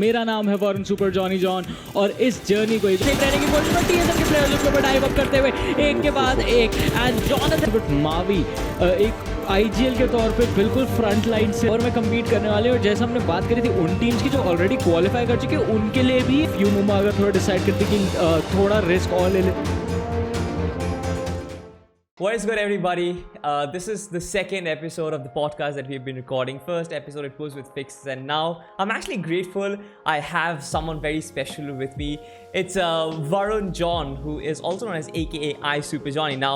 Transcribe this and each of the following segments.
मेरा नाम है वरुण सुपर जॉनी जॉन और इस जर्नी को देख रहने की कोशिश में टीएसएल के प्लेयर्स के ऊपर डाइव अप करते हुए एक के बाद एक एंड जॉनथन मावी एक आईजीएल के तौर पे बिल्कुल फ्रंट लाइन से और में कम्पीट करने वाले और जैसा हमने बात करी थी उन टीम्स की जो ऑलरेडी क्वालिफाई कर चुके उनके लिए भी फ्यू मुमा अगर थोड़ा डिसाइड करते कि थोड़ा रिस्क और ले ले. What is good, everybody? This is the second episode of the podcast that we've been recording. First episode it was with Fixes, and now I'm actually grateful I have someone very special with me. It's Varun John, who is also known as AKA iSuperJonny. Now,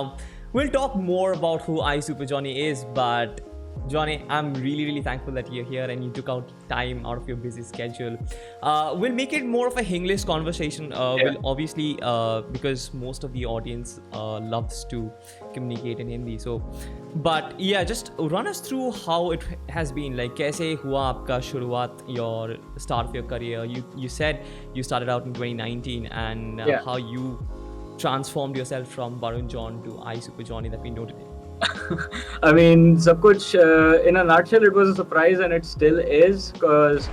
we'll talk more about who iSuperJonny is, but Jonny, I'm really thankful that you're here and you took out time out of your busy schedule. We'll make it more of a English conversation. We'll obviously, because most of the audience loves to communicate in Hindi. So, but yeah, just run us through how it has been. Like, kaise hua aapka shuruaat, your start of your career? You said you started out in 2019, and how you transformed yourself from Varun John to iSuperJonny that we know today. I mean, sab kuch in a nutshell, it was a surprise, and it still is, because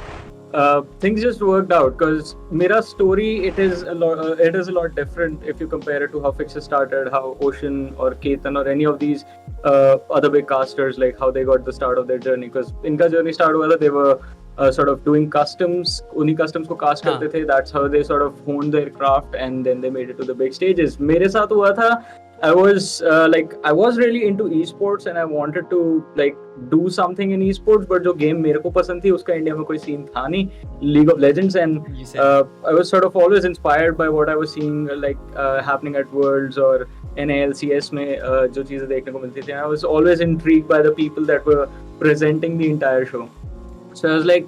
things just worked out. Because mera story, it is a lot different if you compare it to how Fixes started, how Ocean or Ketan or any of these other big casters, like how they got the start of their journey. Because inka journey start hua tha, they were sort of doing customs, unhi customs ko cast karte the. That's how they sort of honed their craft, and then they made it to the big stages. Mere saath hua tha, I was really into esports, and I wanted to do something in esports, but जो game मेरे को पसंद थी उसका India में कोई scene था नहीं, League of Legends, and I was sort of always inspired by what I was seeing happening at Worlds or NALCS में जो चीजें देखने को मिलती थी. I was always intrigued by the people that were presenting the entire show. So I was like,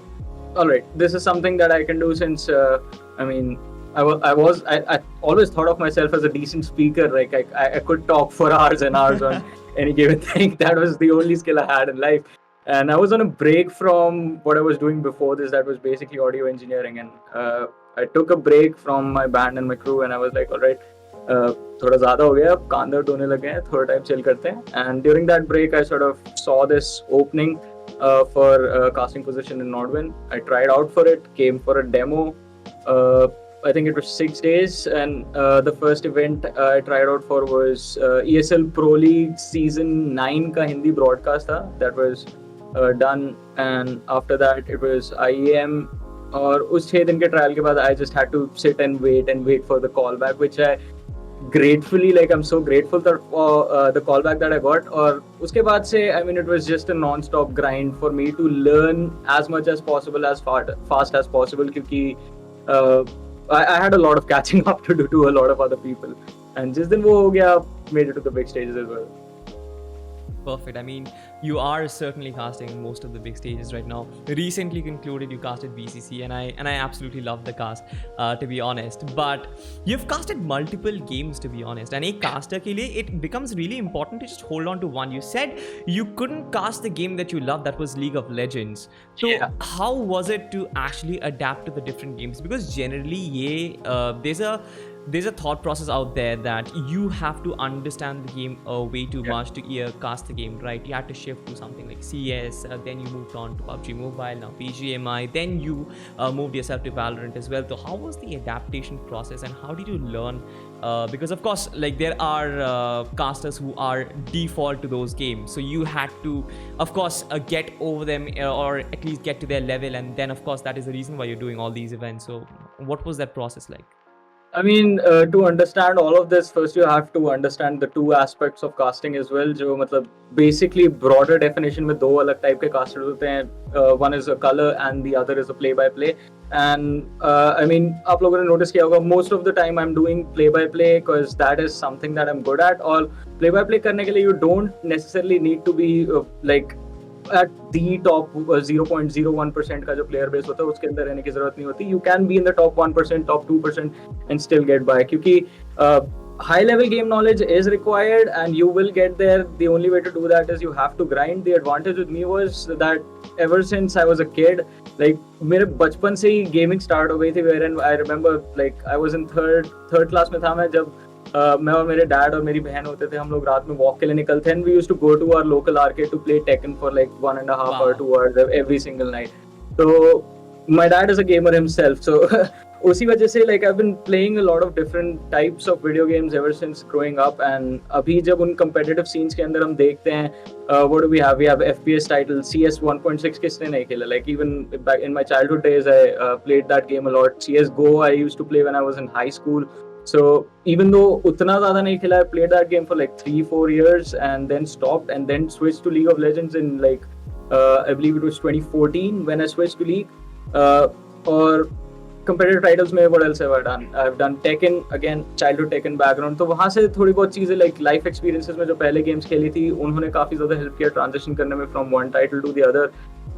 all right, this is something that I can do, since I always thought of myself as a decent speaker. Like I could talk for hours and hours on any given thing. That was the only skill I had in life. And I was on a break from what I was doing before this. That was basically audio engineering. And I took a break from my band and my crew. And I was like, all right, थोड़ा ज़्यादा हो गया, अब कान दर्द होने लगे हैं, थोड़ा टाइम चिल करते हैं. And during that break, I sort of saw this opening for a casting position in Nodwin. I tried out for it, came for a demo. I think it was 6 days, and the first event I tried out for was ESL Pro League Season 9 ka Hindi broadcast tha. That was done, and after that it was IEM. और उस 6 दिन के trial के बाद I just had to sit and wait for the callback, which I gratefully, I'm so grateful for the callback that I got. और उसके बाद से it was just a non-stop grind for me to learn as much as possible, as fast as possible, क्योंकि I had a lot of catching up to do to a lot of other people, and just then wo ho gaya, made it to the big stages as well. Perfect. I mean, you are certainly casting most of the big stages right now. Recently concluded, you casted BCC, and I absolutely love the cast, to be honest. But you've casted multiple games, to be honest. And a caster ke liye, it becomes really important to just hold on to one. You said you couldn't cast the game that you love, that was League of Legends. So how was it to actually adapt to the different games? Because generally, there's a thought process out there that you have to understand the game way too much to cast the game, right? You had to shift to something like CS, then you moved on to PUBG Mobile, now BGMI, then you moved yourself to Valorant as well. So how was the adaptation process, and how did you learn? Because of course, there are casters who are default to those games, so you had to, of course, get over them or at least get to their level, and then of course that is the reason why you're doing all these events. So what was that process like? I mean, to understand all of this, first you have to understand the two aspects of casting as well. जो मतलब basically broader definition में दो अलग type के casters होते हैं. One is a color and the other is a play-by-play. And आप लोगों ने notice किया होगा, most of the time I'm doing play-by-play because that is something that I'm good at. और play-by-play करने के लिए you don't necessarily need to be at the top 0.01% का जो player base होता है उसके अंदर रहने की जरूरत नहीं होती. You can be in the top 1%, top 2% and still get by, क्योंकि high level game knowledge is required and you will get there. The only way to do that is you have to grind. The advantage with me was that ever since I was a kid, मेरे बचपन से ही gaming start हो गई थी, wherein I remember I was in third class में था मैं जब मैं और मेरे डैड और मेरी बहन होते थे, हम लोग रात में वॉक के लिए निकलते हैं. We used to go to our local arcade to play Tekken for 1.5 or 2 hours every single night. तो my dad is a gamer himself, so उसी वजह से like I've been playing a lot of different types of video games ever since growing up, and अभी जब उन competitive scenes के अंदर हम देखते हैं, what do we have? We have FPS titles, CS 1.6 किसने नहीं खेला? Like even back in my childhood days, I played that game a lot. CS:GO I used to play when I was in high school. So even though उतना ज़्यादा नहीं खेला, I played that game for like 3-4 years and then stopped and then switched to League of Legends in like I believe it was 2014 when I switched to League. और competitive titles में what else have I done? I've done Tekken, again childhood Tekken background, तो वहाँ से थोड़ी बहुत चीज़ें like life experiences में जो पहले games खेली थी उन्होंने काफ़ी ज़्यादा help किया transition करने में from one title to the other,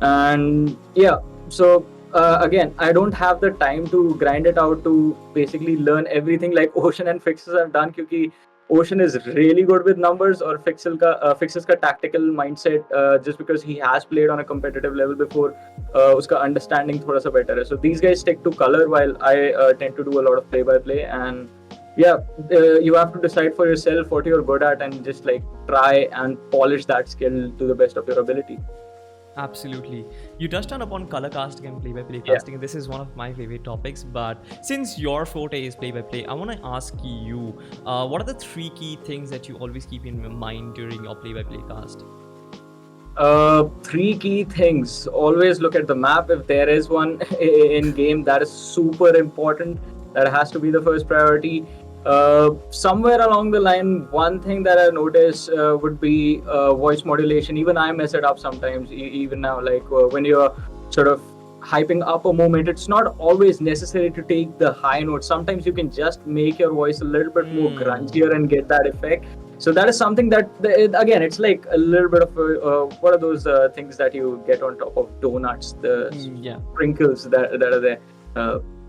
and yeah, so again I don't have the time to grind it out to basically learn everything like Ocean and Fixes have done, क्योंकि Ocean is really good with numbers, or Fixes का tactical mindset, just because he has played on a competitive level before, उसका understanding थोड़ा सा better है. So these guys stick to color while I tend to do a lot of play-by-play, and yeah, you have to decide for yourself what you're good at and just like try and polish that skill to the best of your ability. Absolutely. You touched on upon color casting and play-by-play casting. This is one of my favorite topics. But since your forte is play-by-play, I want to ask you, what are the 3 key things that you always keep in mind during your play-by-play cast? 3 key things. Always look at the map. If there is one in game, that is super important. That has to be the first priority. Somewhere along the line, one thing that I noticed would be voice modulation. Even I mess it up sometimes, even now. Like when you're sort of hyping up a moment, it's not always necessary to take the high note. Sometimes you can just make your voice a little bit more grungier and get that effect. So that is something that, again, it's like a little bit of what are those things that you get on top of donuts, the sprinkles that are there.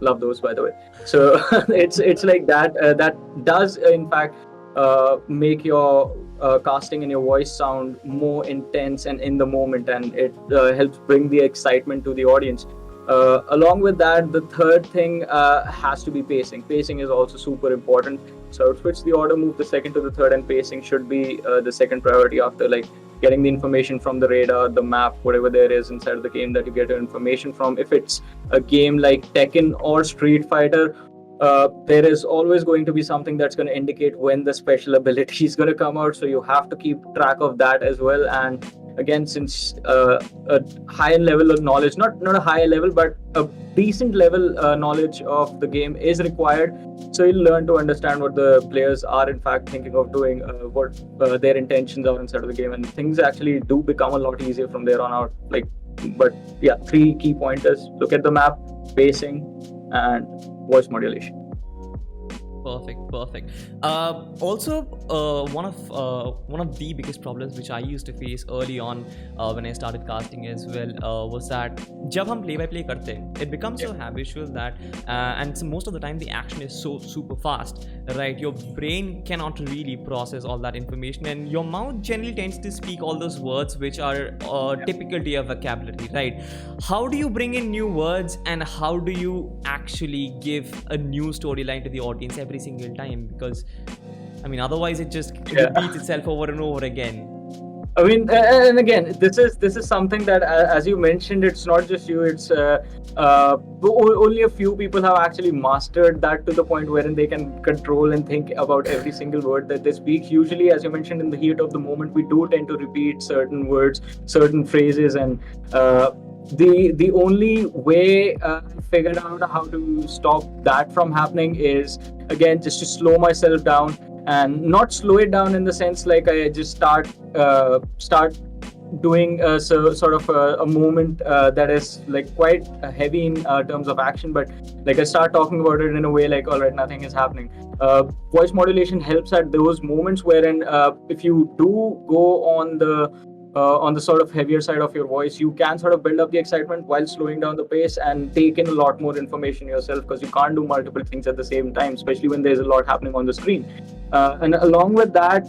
Love those, by the way. So it's like that. That does in fact make your casting and your voice sound more intense and in the moment, and it helps bring the excitement to the audience. Along with that, the third thing has to be pacing. Pacing is also super important. So I would switch the order, move the second to the third, and pacing should be the second priority after like getting the information from the radar, the map, whatever there is inside of the game that you get your information from. If it's a game like Tekken or Street Fighter, there is always going to be something that's going to indicate when the special ability is going to come out. So you have to keep track of that as well. And again, since a high level of knowledge, not a high level, but a decent level knowledge of the game is required, so you'll learn to understand what the players are in fact thinking of doing, what their intentions are inside of the game, and things actually do become a lot easier from there on out. Like, but yeah, 3 key pointers: look at the map, pacing, and voice modulation. Perfect. Also, one of the biggest problems which I used to face early on when I started casting as well was that जब हम play by play करते हैं, it becomes so habitual that and so most of the time the action is so super fast, right? Your brain cannot really process all that information, and your mouth generally tends to speak all those words which are typical to your vocabulary, right? How do you bring in new words, and how do you actually give a new storyline to the audience every single time? Because I mean, otherwise it just repeats itself over and over again. I mean, and again, this is something that, as you mentioned, it's not just you. It's only a few people have actually mastered that to the point wherein they can control and think about every single word that they speak. Usually, as you mentioned, in the heat of the moment, we do tend to repeat certain words, certain phrases, and the only way I figured out how to stop that from happening is, again, just to slow myself down. And not slow it down in the sense like I just start doing sort of a movement that is like quite heavy in terms of action, but like I start talking about it in a way like, all right, nothing is happening. Voice modulation helps at those moments wherein if you do go on the sort of heavier side of your voice, you can sort of build up the excitement while slowing down the pace and take in a lot more information yourself, because you can't do multiple things at the same time, especially when there's a lot happening on the screen. And along with that,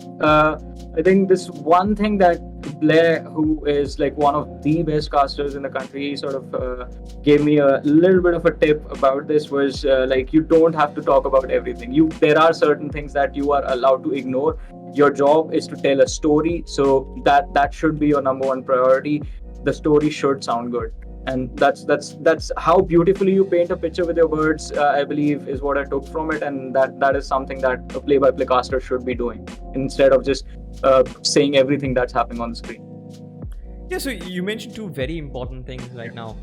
I think this one thing that Blair, who is like one of the best casters in the country, sort of gave me a little bit of a tip about this was like, you don't have to talk about everything. There are certain things that you are allowed to ignore. Your job is to tell a story, so that should be your number one priority. The story should sound good. And that's how beautifully you paint a picture with your words. I believe is what I took from it, and that is something that a play-by-play caster should be doing instead of just saying everything that's happening on the screen. Yeah, so you mentioned two very important things right now.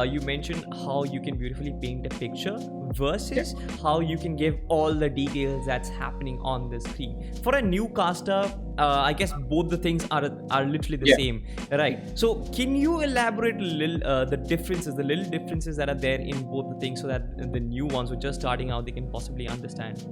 You mentioned how you can beautifully paint a picture versus how you can give all the details that's happening on the screen. For a new caster, I guess both the things are literally the same, right? So can you elaborate a little the little differences that are there in both the things, so that the new ones who are just starting out, they can possibly understand?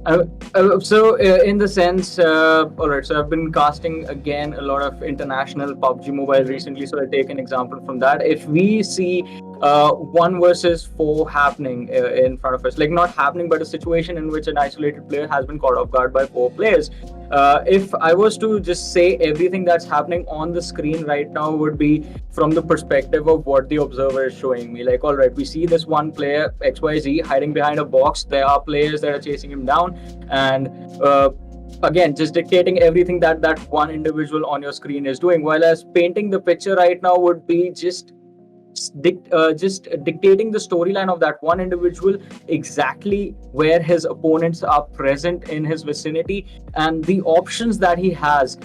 In the sense, all right. So I've been casting again a lot of international PUBG Mobile recently. So I take an example from that. If we see 1 versus 4 happening in front of us, like not happening, but a situation in which an isolated player has been caught off guard by 4 players. If I was to just say everything that's happening on the screen right now would be from the perspective of what the observer is showing me. Like, all right, we see this one player XYZ hiding behind a box. There are players that are chasing him down, and again, just dictating everything that one individual on your screen is doing. While as painting the picture right now would be just dictating the storyline of that one individual, exactly where his opponents are present in his vicinity, and the options that he has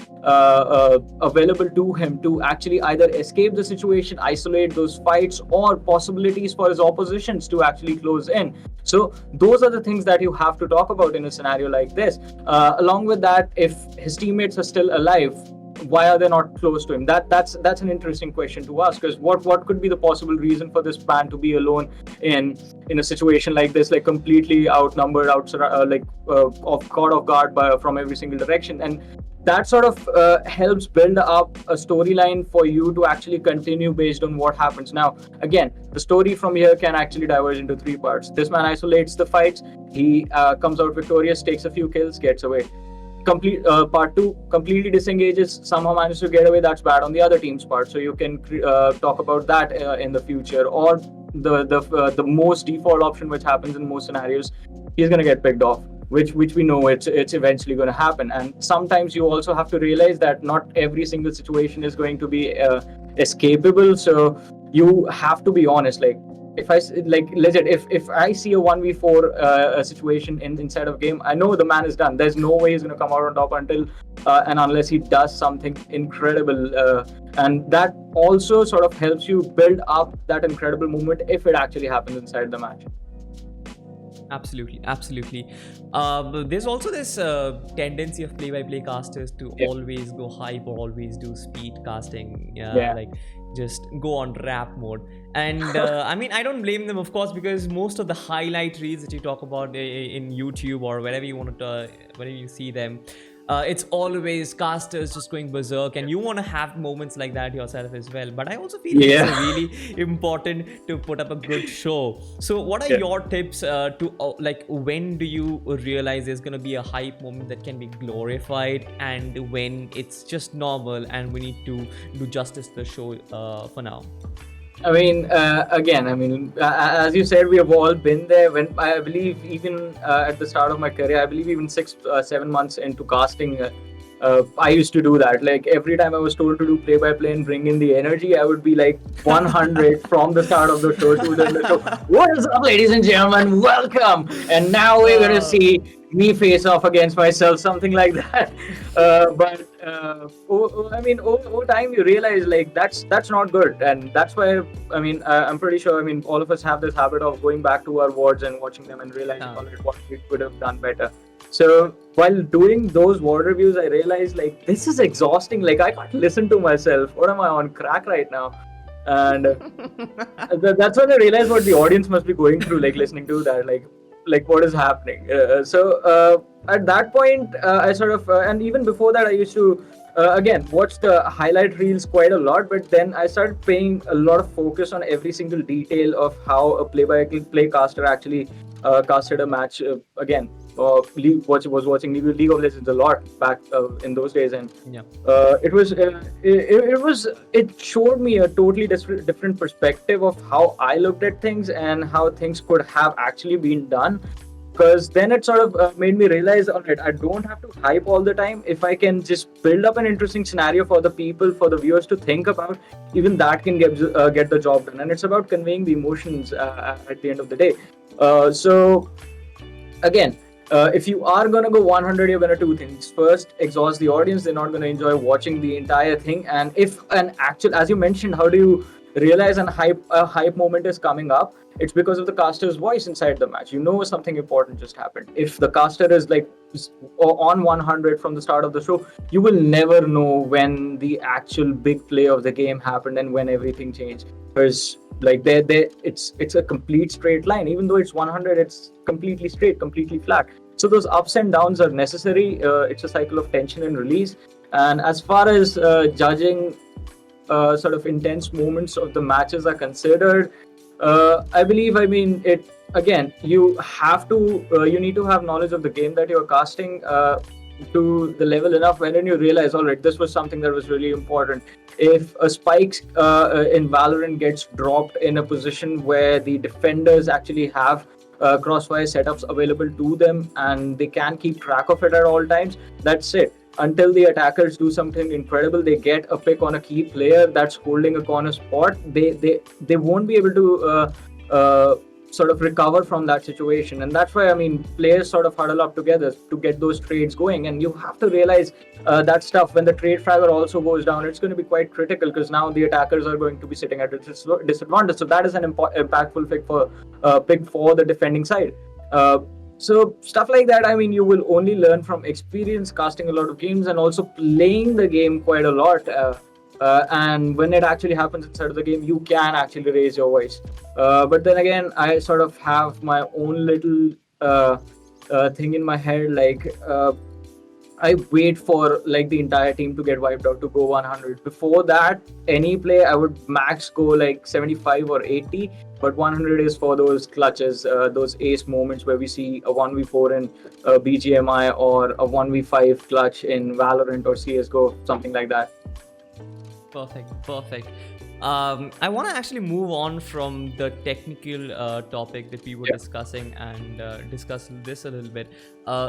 available to him to actually either escape the situation, isolate those fights, or possibilities for his oppositions to actually close in. So those are the things that you have to talk about in a scenario like this. Along with that, if his teammates are still alive, why are they not close to him? That's an interesting question to ask, because what could be the possible reason for this man to be alone in a situation like this, like completely outnumbered, caught off guard from every single direction? And that sort of helps build up a storyline for you to actually continue based on what happens. Now, again, the story from here can actually diverge into 3 parts. This man isolates the fights, he comes out victorious, takes a few kills, gets away. Part 2 completely disengages, somehow manages to get away. That's bad on the other team's part, so you can talk about that in the future. Or the most default option, which happens in most scenarios, he's going to get picked off, which we know it's eventually going to happen. And sometimes you also have to realize that not every single situation is going to be escapable, so you have to be honest. Like, if I legit, if I see a 1v4 situation inside of game, I know the man is done. There's no way he's going to come out on top until and unless he does something incredible, and that also sort of helps you build up that incredible moment if it actually happens inside the match. Absolutely. There's also this tendency of play-by-play casters to always go hype or always do speed casting, like just go on rap mode. And I mean, I don't blame them, of course, because most of the highlight reels that you talk about in YouTube or wherever you want to, whenever you see them, it's always casters just going berserk, and you want to have moments like that yourself as well. But I also feel it's really important to put up a good show. So what are your tips to like, when do you realize there's going to be a hype moment that can be glorified, and when it's just normal and we need to do justice to the show for now? I mean, as you said, we have all been there. When I believe, even at the start of my career, I believe even 6-7 months into casting, I used to do that. Like, every time I was told to do play-by-play and bring in the energy, I would be like 100 from the start of the show to the show. What is up, ladies and gentlemen? Welcome. And now we're going to see me face off against myself, something like that. Over time you realize, like, that's not good, and that's why I'm pretty sure all of us have this habit of going back to our wards and watching them and realizing what we could have done better. So while doing those ward reviews, I realized, like, this is exhausting. Like, I can't listen to myself. What am I, on crack right now? And that's when I realized what the audience must be going through, like, listening to that, like what is happening. So at that point, I sort of, and even before that, I used to again watch the highlight reels quite a lot. But then I started paying a lot of focus on every single detail of how a play-by-play caster actually casted a match. Again, was watching League of Legends a lot back in those days, and it showed me a totally different perspective of how I looked at things and how things could have actually been done. because then it sort of made me realize, all right, I don't have to hype all the time. If I can just build up an interesting scenario for the people, for the viewers to think about, even that can get the job done. And it's about conveying the emotions at the end of the day. So again, if you are going to go 100, you're going to do two things. First, exhaust the audience. They're not going to enjoy watching the entire thing. And if an actual, as you mentioned, how do you realize a hype moment is coming up? It's because of the caster's voice inside the match. You know something important just happened. If the caster is like on 100 from the start of the show, you will never know when the actual big play of the game happened and when everything changed. Because like it's a complete straight line. Even though it's 100, it's completely straight, completely flat. So those ups and downs are necessary. It's a cycle of tension and release. And as far as judging sort of intense moments of the matches are considered, I believe, I mean, it again, you have to you need to have knowledge of the game that you're casting to the level enough wherein you realize, all right, this was something that was really important. If a spike in Valorant gets dropped in a position where the defenders actually have crossfire setups available to them and they can keep track of it at all times, that's it. Until the attackers do something incredible, they get a pick on a key player that's holding a corner spot, they won't be able to sort of recover from that situation. And that's why, I mean, players sort of huddle up together to get those trades going. And you have to realize that stuff when the trade fragger also goes down, it's going to be quite critical, because now the attackers are going to be sitting at a disadvantage. So that is an impactful pick for the defending side. So stuff like that, I mean, you will only learn from experience, casting a lot of games, and also playing the game quite a lot. And when it actually happens inside of the game, you can actually raise your voice. But then again, I sort of have my own little thing in my head, like I wait for like the entire team to get wiped out to go 100. Before that, any play I would max go like 75 or 80, but 100 is for those clutches, those ace moments where we see a 1v4 in BGMI or a 1v5 clutch in Valorant or CSGO, something like that. Perfect. I want to actually move on from the technical topic that we were discussing and discuss this a little bit.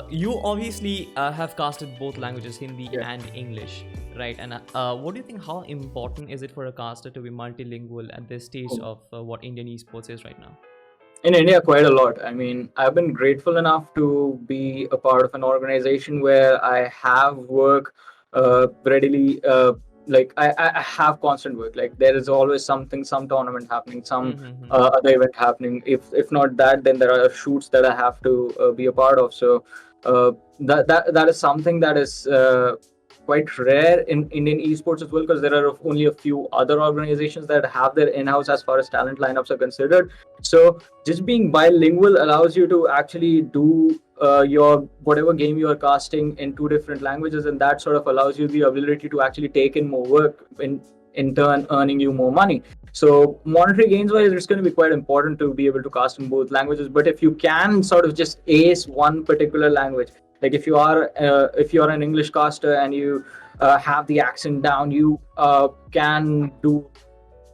You obviously have casted both languages, Hindi and English, right? And what do you think, how important is it for a caster to be multilingual at this stage of what Indian esports is right now? In India, quite a lot. I mean, I've been grateful enough to be a part of an organization where I have work readily. Like I have constant work. Like there is always something, some tournament happening, some other event happening. If not that, then there are shoots that I have to be a part of. So that is something that is quite rare in Indian esports as well, because there are only a few other organizations that have their in-house as far as talent lineups are considered. So just being bilingual allows you to actually do your whatever game you are casting in two different languages, and that sort of allows you the ability to actually take in more work, in turn earning you more money. So monetary gains wise, it's going to be quite important to be able to cast in both languages. But if you can sort of just ace one particular language, like if you are an English caster and you have the accent down, you can do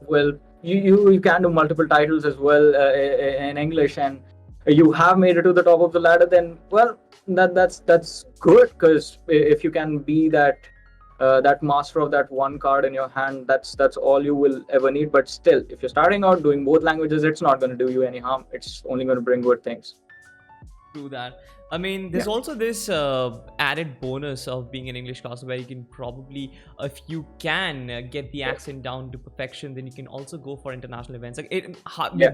well. You can do multiple titles as well in English, and you have made it to the top of the ladder, then well, that's good, because if you can be that master of that one card in your hand, that's all you will ever need. But still, if you're starting out doing both languages, it's not going to do you any harm. It's only going to bring good things. True that. I mean, there's also this added bonus of being an English caster, where you can probably, if you can get the accent down to perfection, then you can also go for international events. Like it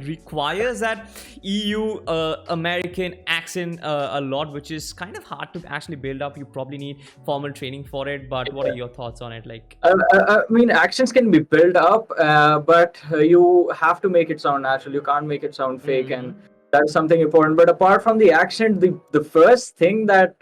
requires that EU American accent a lot, which is kind of hard to actually build up. You probably need formal training for it. But what are your thoughts on it? Like, I mean, accents can be built up, but you have to make it sound natural. You can't make it sound fake, and that's something important. But apart from the accent, the first thing that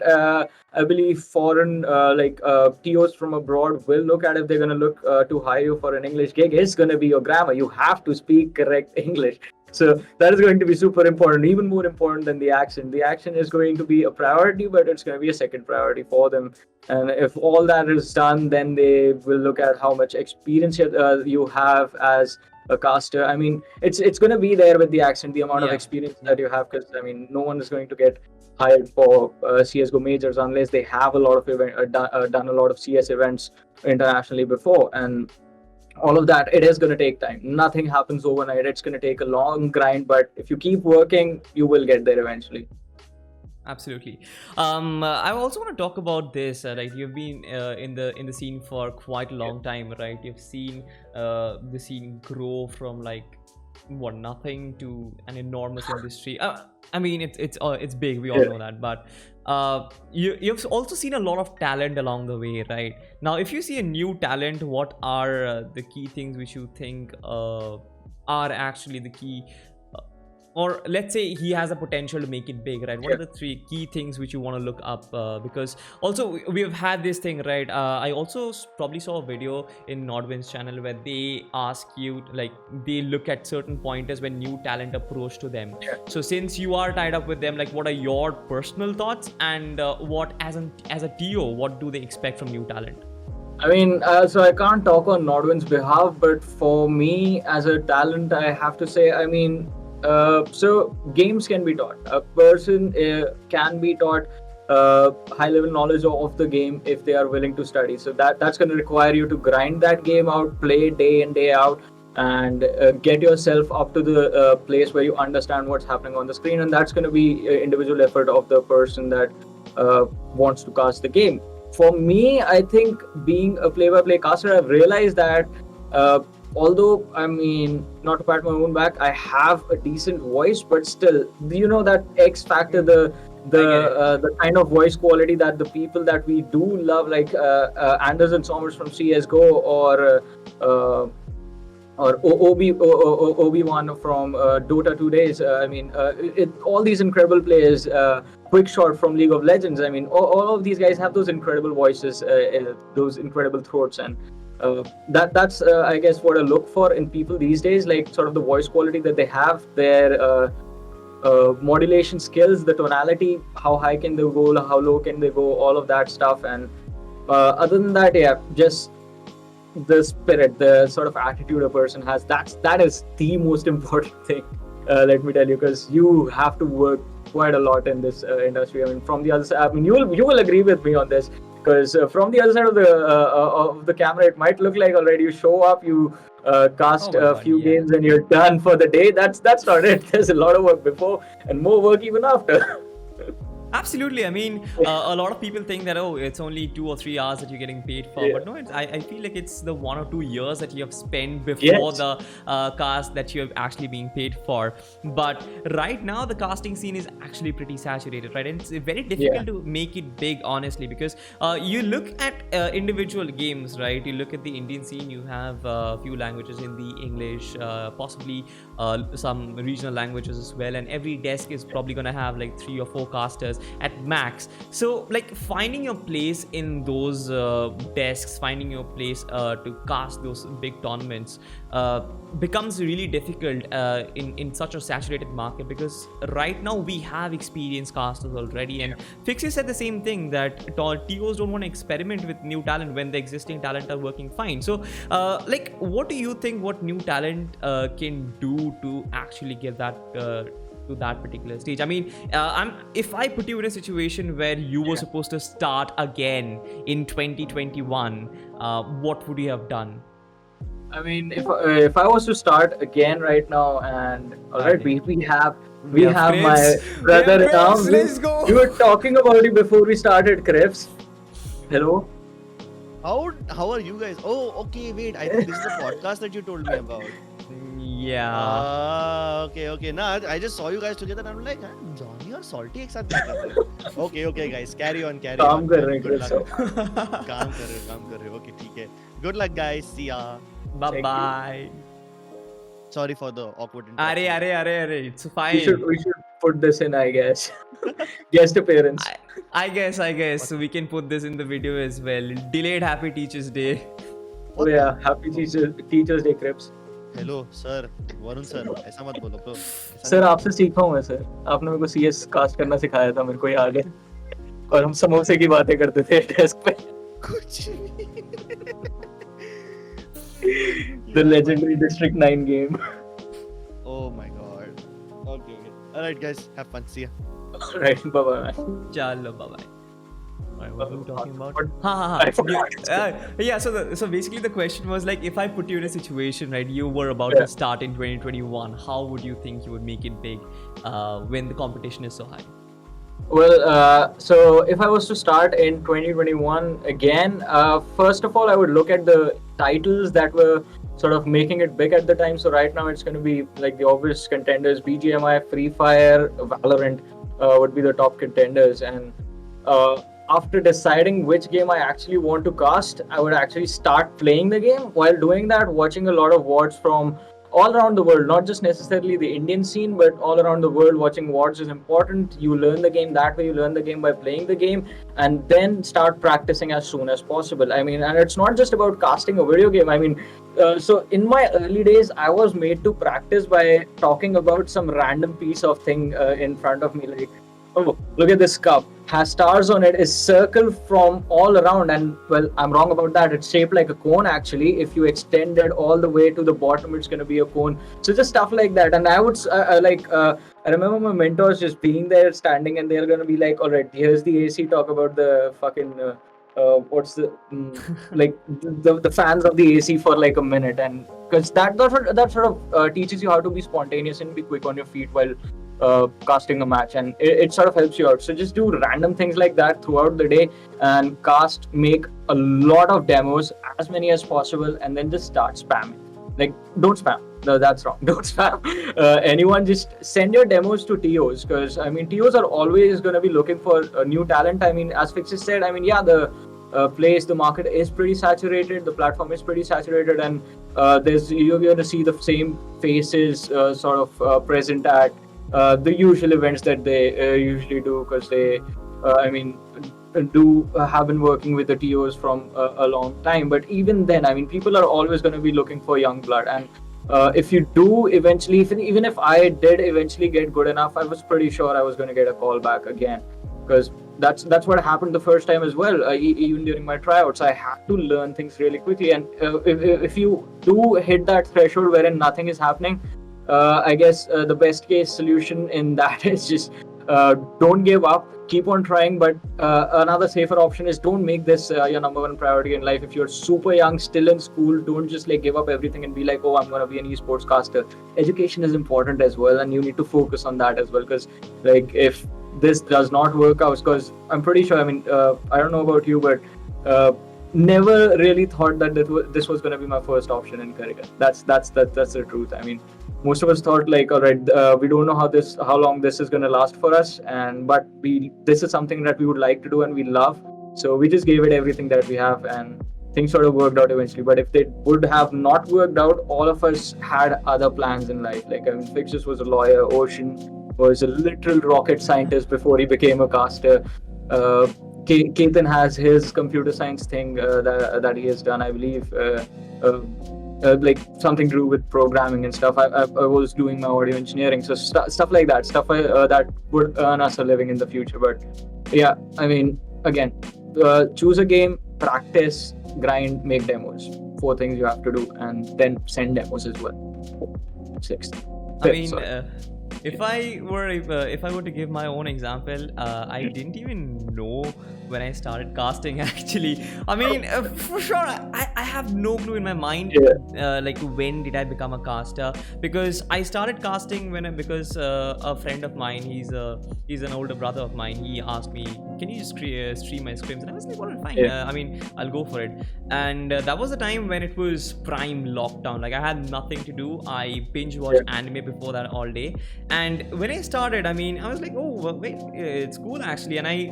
I believe foreign TOs from abroad will look at if they're going to look to hire you for an English gig is going to be your grammar. You have to speak correct English. So that is going to be super important, even more important than the accent. The accent is going to be a priority, but it's going to be a second priority for them. And if all that is done, then they will look at how much experience you have as a caster. I mean, it's going to be there with the accent, the amount of Yeah. experience that you have. Because I mean, no one is going to get hired for CS:GO majors unless they have a lot of done a lot of CS events internationally before, and all of that. It is going to take time. Nothing happens overnight. It's going to take a long grind, but if you keep working, you will get there eventually. Absolutely. I also want to talk about this. Right, you've been in the scene for quite a long time, right? You've seen the scene grow from like nothing to an enormous industry. I mean, it's big. We all know that, but you've also seen a lot of talent along the way, right? Now, if you see a new talent, what are the key things which you think are actually the key? Or let's say he has a potential to make it big, right? What are the three key things which you want to look up? Because also we have had this thing, right? I also probably saw a video in Nodwin's channel where they ask you, like, they look at certain pointers when new talent approach to them. So since you are tied up with them, like, what are your personal thoughts, and what as a TO, what do they expect from new talent? I mean, so I can't talk on Nodwin's behalf, but for me as a talent, I have to say, I mean, so games can be taught. A person can be taught high level knowledge of the game if they are willing to study. So that's going to require you to grind that game out, play day in day out, and get yourself up to the place where you understand what's happening on the screen. And that's going to be individual effort of the person that wants to cast the game. For me, I think being a play-by-play caster, I've realized that although, I mean, not to pat my own back, I have a decent voice, but still, you know, that X factor, the kind of voice quality that the people that we do love, like Anders and Somers from CS:GO, or Obi-Wan from Dota 2 days. I mean, all these incredible players, Quickshot from League of Legends. I mean, all of these guys have those incredible voices, those incredible throats, and that's I guess what I look for in people these days, like sort of the voice quality that they have, their modulation skills, the tonality, how high can they go, how low can they go, all of that stuff. And other than that, yeah, just the spirit, the sort of attitude a person has, that is the most important thing, let me tell you, because you have to work quite a lot in this industry. I mean, from the other side, I mean, you will agree with me on this, because from the other side of the camera, it might look like already you show up, you cast a few games, and you're done for the day. That's not it. There's a lot of work before, and more work even after. Absolutely. I mean, a lot of people think that, oh, it's only 2 or 3 hours that you're getting paid for. But no, I feel like it's the 1 or 2 years that you have spent before the cast that you have actually been paid for. But right now, the casting scene is actually pretty saturated, right? And it's very difficult to make it big, honestly, because you look at individual games, right? You look at the Indian scene, you have a few languages, Hindi, English, possibly some regional languages as well. And every desk is probably going to have like 3 or 4 casters at max. So like finding your place in those desks, finding your place to cast those big tournaments becomes really difficult in such a saturated market, because right now we have experienced casters already, and Fixie said the same thing, that TOs don't want to experiment with new talent when the existing talent are working fine. So like, what do you think what new talent can do to actually get that to that particular stage? I mean, if I put you in a situation where you were supposed to start again in 2021, what would you have done? I mean, if I was to start again right now, and alright, we have my brother now. Let's go. We were talking about it before we started, Krebs. Hello. How are you guys? Oh, okay, wait. I think this is the podcast that you told me about. Yeah. Okay. Nah, I just saw you guys together and I'm like, Jonny और Salty एक साथ क्या कर रहे हो? Okay, guys, carry on. काम कर रहे हैं, Good Krebs. luck. काम कर रहे हो. Okay, ठीक है. Good luck, guys. See ya. Bye. Sorry for the awkward interruption. Arre, it's fine. We should put this in, I guess. Guest appearance. I guess so we can put this in the video as well. Delayed Happy Teachers Day. Oh yeah, Happy Teachers Day, Krebs. Hello, sir. Varun sir, ऐसा मत बोलो bro. Sir आपसे सीखा हूँ मैं sir. आपने मेरे को CS कास्ट करना सिखाया था, मेरे को याद है. और हम समोसे की बातें करते थे डेस्क पे. कुछ The legendary District 9 game. Oh my god. Okay. Alright, guys, have fun. See ya. Right, bye-bye. Chalo, bye-bye. Alright, what were we talking about? What- Ha ha I ha. forgot. Yeah, so basically the question was like, if I put you in a situation, right, you were about Yeah. to start in 2021, how would you think you would make it big when the competition is so high? Well, so if I was to start in 2021 again, first of all, I would look at the titles that were sort of making it big at the time. So right now it's going to be like the obvious contenders: BGMI, Free Fire, Valorant would be the top contenders. And after deciding which game I actually want to cast, I would actually start playing the game. While doing that, watching a lot of VODs from all around the world, not just necessarily the Indian scene, but all around the world. Watching VODs is important. You learn the game that way. You learn the game by playing the game, and then start practicing as soon as possible. I mean, and it's not just about casting a video game. I mean, so in my early days, I was made to practice by talking about some random piece of thing in front of me, like, oh, look at this cup. Has stars on it, is circle from all around, and well, I'm wrong about that. It's shaped like a cone actually. If you extend it all the way to the bottom, it's gonna be a cone. So just stuff like that. And I would I remember my mentors just being there, standing, and they're gonna be like, "All right, here's the AC. Talk about the fucking." What's the like the fans of the AC for like a minute, and because that sort of teaches you how to be spontaneous and be quick on your feet while casting a match, and it sort of helps you out. So just do random things like that throughout the day and make a lot of demos, as many as possible, and then just start spamming. Like, don't spam. No, that's wrong. Don't spam. Anyone, just send your demos to TOs, because I mean, TOs are always going to be looking for new talent. I mean, as Fixes said, I mean, yeah, the the market is pretty saturated, the platform is pretty saturated, and you're going to see the same faces sort of present at the usual events that they usually do, because they have been working with the TOs from a long time. But even then, I mean, people are always going to be looking for young blood, and if you do eventually, even if I did eventually get good enough, I was pretty sure I was going to get a call back again, because that's what happened the first time as well. Even during my tryouts, I had to learn things really quickly, and if you do hit that threshold wherein nothing is happening, I guess the best case solution in that is just don't give up, keep on trying. But another safer option is don't make this your number one priority in life. If you're super young, still in school, don't just like give up everything and be like, oh, I'm going to be an esports caster. Education is important as well, and you need to focus on that as well, because like if this does not work out, because I'm pretty sure, I mean, I don't know about you, but never really thought that this was going to be my first option in career. That's the truth. I mean, most of us thought like, all right, we don't know how long this is going to last for us, but this is something that we would like to do and we love, so we just gave it everything that we have, and things sort of worked out eventually. But if they would have not worked out, all of us had other plans in life. Like, I mean, Fixus was a lawyer, Ocean was a literal rocket scientist before he became a caster. Ketan has his computer science thing that he has done, I believe. Like something to do with programming and stuff. I was doing my audio engineering, so stuff like that, that would earn us a living in the future. But yeah, I mean, again, choose a game, practice, grind, make demos. 4 things you have to do, and then send demos as well. 6. I mean, if I were to give my own example, I didn't even know when I started casting actually. I mean, for sure, I have no clue in my mind, like when did I become a caster, because I started casting because a friend of mine, he's an older brother of mine, he asked me, can you just stream my scrims? And I was like, well, fine, I mean, I'll go for it. And that was the time when it was prime lockdown. Like, I had nothing to do. I binge watched anime before that all day. And when I started, I mean, I was like, oh, well, wait, it's cool actually. And I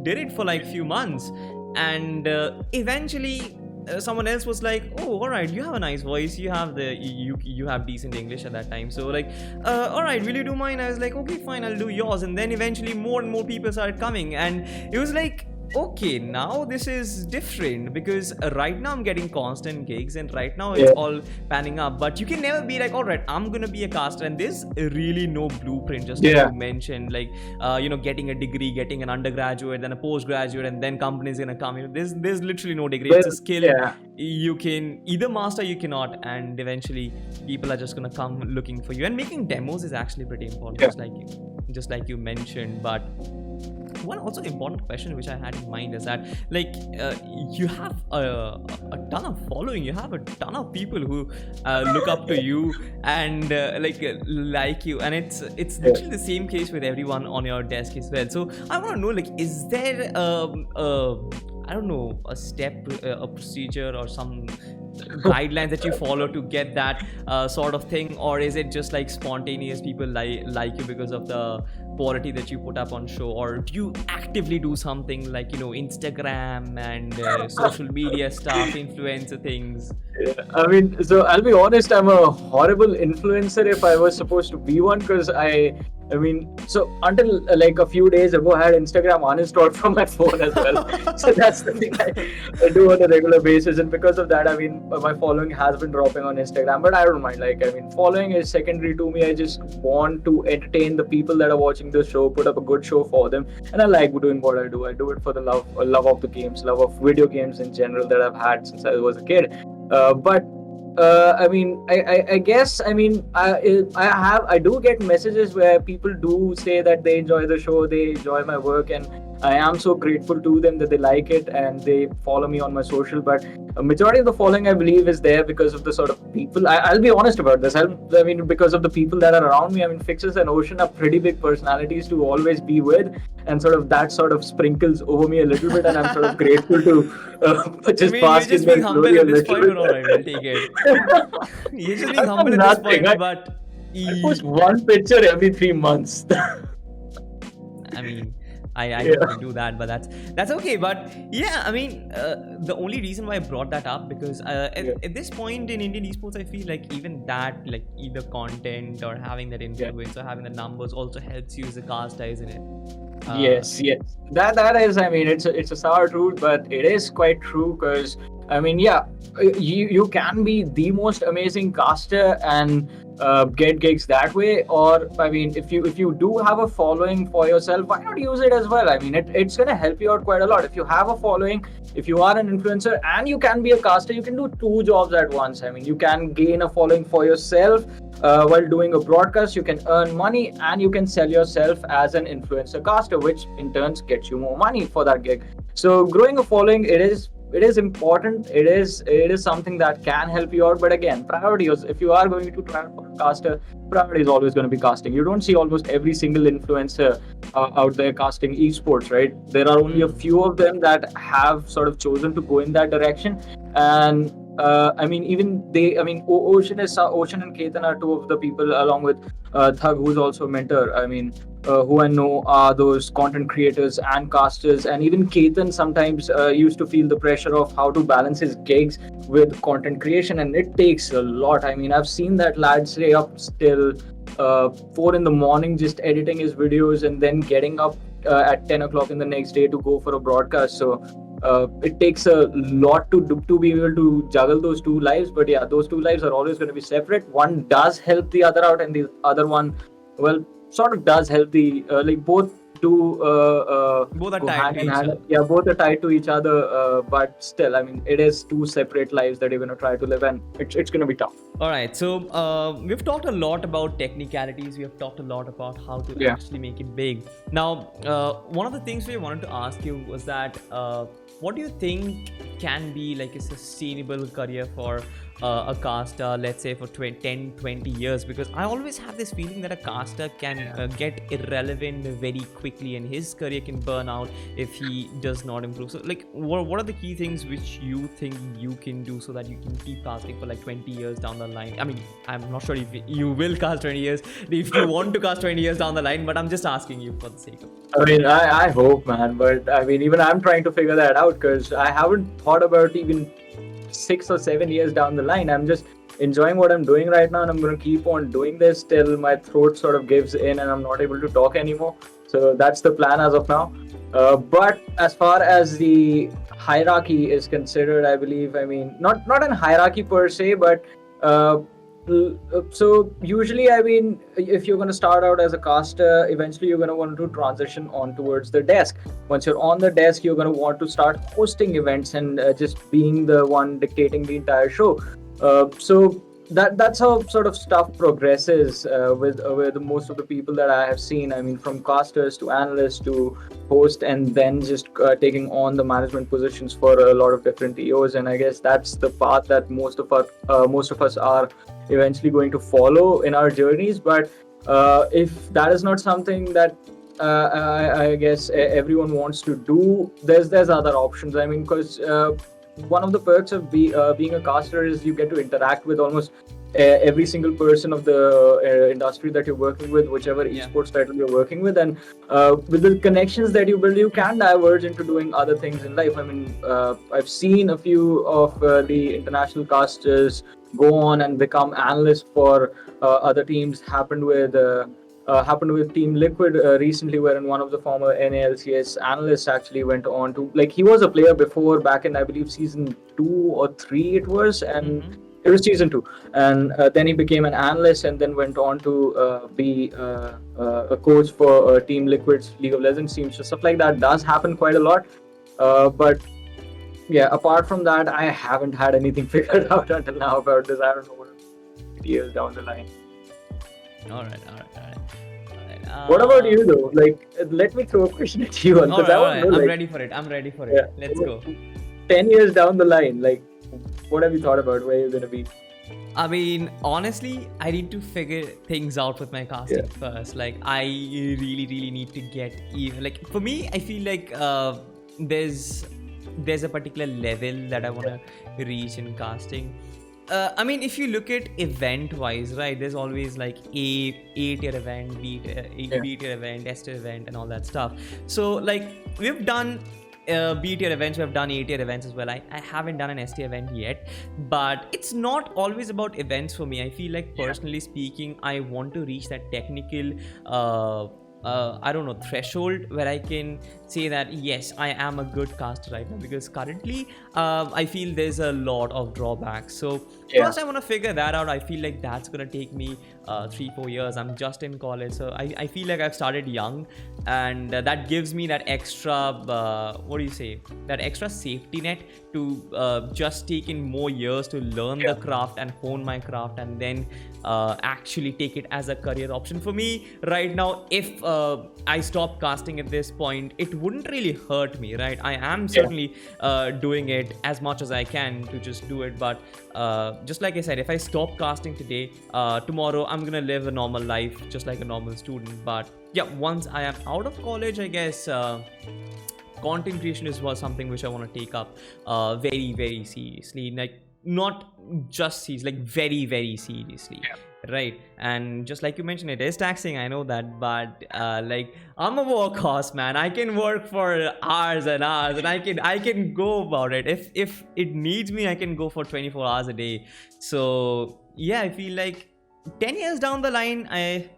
did it for like few months. And eventually someone else was like, oh, all right, you have a nice voice. You have you have decent English at that time. So like, all right, will you do mine? I was like, okay, fine, I'll do yours. And then eventually more and more people started coming. And it was like, okay, now this is different because right now I'm getting constant gigs and right now it's all panning up. But you can never be like, all right, I'm gonna be a caster, and there's really no blueprint. Just like you mentioned, like getting a degree, getting an undergraduate, then a postgraduate, and then companies gonna come. There's literally no degree. It's a skill. You can either master, you cannot, and eventually people are just gonna come looking for you. And making demos is actually pretty important, just like you mentioned. But one also important question which I had in mind is that you have a ton of following, you have a ton of people who look up to you and like you, and it's literally the same case with everyone on your desk as well. So I want to know, like, is there I don't know, a step, a procedure or some guidelines that you follow to get that sort of thing, or is it just like spontaneous, people like you because of the quality that you put up on show, or do you actively do something like Instagram and social media stuff, influencer things? I mean, so I'll be honest, I'm a horrible influencer if I was supposed to be one, because I mean, so until like a few days ago, I had Instagram uninstalled from my phone as well. So that's the thing I do on a regular basis, and because of that, I mean, my following has been dropping on Instagram, but I don't mind. Like, I mean, following is secondary to me. I just want to entertain the people that are watching the show, put up a good show for them, and I like doing what I do. I do it for the love of the games, love of video games in general that I've had since I was a kid. I mean, I guess, I mean, I do get messages where people do say that they enjoy the show, they enjoy my work, and I am so grateful to them that they like it and they follow me on my social. But a majority of the following, I believe, is there because of the sort of people. I'll be honest about this. I mean, because of the people that are around me. I mean, Fixes and Ocean are pretty big personalities to always be with, and sort of that sort of sprinkles over me a little bit, and I'm sort of grateful to just bask in their glory a little bit. Alright, I'll take it. You're just being humble at this point, but I post one picture every 3 months. I mean, I don't do that, but that's okay. But yeah, I mean, the only reason why I brought that up because at this point in Indian esports, I feel like even that, like either content or having that influence or having the numbers also helps you as a caster, isn't it? Yes. That is, I mean, it's a sour truth, but it is quite true, because I mean, you can be the most amazing caster and get gigs that way. Or I mean, if you do have a following for yourself, why not use it as well? I mean, it's gonna help you out quite a lot. If you have a following, if you are an influencer and you can be a caster, you can do 2 jobs at once. I mean, you can gain a following for yourself while doing a broadcast, you can earn money, and you can sell yourself as an influencer caster, which in turn gets you more money for that gig. So growing a following, it is important. It is something that can help you out. But again, priorities, if you are going to try for a caster, priority is always going to be casting. You don't see almost every single influencer out there casting esports, right? There are only a few of them that have sort of chosen to go in that direction. And I mean, even they, I mean, Ocean and Ketan are 2 of the people, along with Thug, who's also a mentor. I mean, who I know are those content creators and casters. And even Ketan sometimes used to feel the pressure of how to balance his gigs with content creation, and it takes a lot. I mean, I've seen that lad stay up till 4 in the morning just editing his videos, and then getting up at 10 o'clock in the next day to go for a broadcast. So it takes a lot to be able to juggle those 2 lives. But yeah, those 2 lives are always going to be separate. One does help the other out, and the other one, well, sort of does help the like both do both are tied to each other. Yeah, both are tied to each other, but still, I mean, it is 2 separate lives that you're going to try to live, and it's going to be tough. All right, so we've talked a lot about technicalities. We have talked a lot about how to actually make it big. Now, one of the things we wanted to ask you was that what do you think can be like a sustainable career for a caster, let's say for 10-20 years? Because I always have this feeling that a caster can get irrelevant very quickly, and his career can burn out if he does not improve. So like, what are the key things which you think you can do so that you can keep casting for like 20 years down the line? I mean, I'm not sure if you will cast 20 years, if you want to cast 20 years down the line, but I'm just asking you for the sake of it. I mean, I hope, man, but I mean, even I'm trying to figure that out, because I haven't thought about even 6 or 7 years down the line. I'm just enjoying what I'm doing right now, and I'm going to keep on doing this till my throat sort of gives in and I'm not able to talk anymore. So that's the plan as of now. But as far as the hierarchy is considered, I believe, I mean, not an hierarchy per se, but so usually, I mean, if you're going to start out as a caster, eventually you're going to want to transition on towards the desk. Once you're on the desk, you're going to want to start hosting events and just being the one dictating the entire show. So that's how sort of stuff progresses with most of the people that I have seen. I mean, from casters to analysts to host, and then just taking on the management positions for a lot of different EOs. And I guess that's the path that most of us are eventually going to follow in our journeys. But if that is not something that I guess everyone wants to do, there's other options. I mean, because one of the perks of being a caster is you get to interact with almost every single person of the industry that you're working with, whichever esports title you're working with, and with the connections that you build, you can diverge into doing other things in life. I mean, I've seen a few of the international casters go on and become analysts for other teams. Happened with Team Liquid recently, wherein one of the former NALCS analysts actually went on to, like, he was a player before, back in I believe season 2 or 3 it was, and it was season 2, and then he became an analyst and then went on to be a coach for Team Liquid's League of Legends team. So stuff like that does happen quite a lot, but yeah, apart from that, I haven't had anything figured out until now about this. I don't know what years down the line. All right. What about you though? Like, let me throw a question at you. All right. Know, I'm like, ready for it. Yeah. Let's go. 10 years down the line, like, what have you thought about where you're gonna be? I mean, honestly, I need to figure things out with my casting first. Like, I really need to get even. Like, for me, I feel like there's a particular level that I want to reach in casting. I mean, if you look at event-wise, right, there's always like A tier event, B tier event, S tier event, and all that stuff. So, like, we've done B tier events, we have done A tier events as well. I haven't done an S tier event yet, but it's not always about events for me. I feel like, personally speaking, I want to reach that technical I don't know, threshold where I can say that yes, I am a good caster right now, because currently I feel there's a lot of drawbacks. So first I want to figure that out. I feel like that's gonna take me 3-4 years. I'm just in college, so I feel like I've started young, and that gives me that extra that extra safety net to just take in more years to learn the craft and hone my craft, and then actually take it as a career option. For me right now, if I stop casting at this point, it wouldn't really hurt me, right? I am certainly doing it as much as I can to just do it, but just like I said, if I stop casting today, tomorrow I'm gonna live a normal life just like a normal student. But yeah, once I am out of college, I guess content creation was something which I want to take up very seriously. Like, not just seriously, like very seriously. Right. And just like you mentioned, it is taxing, I know that, but like, I'm a workhorse, man. I can work for hours and hours, and I can go about it. If it needs me, I can go for 24 hours a day. So yeah, I feel like 10 years down the line, I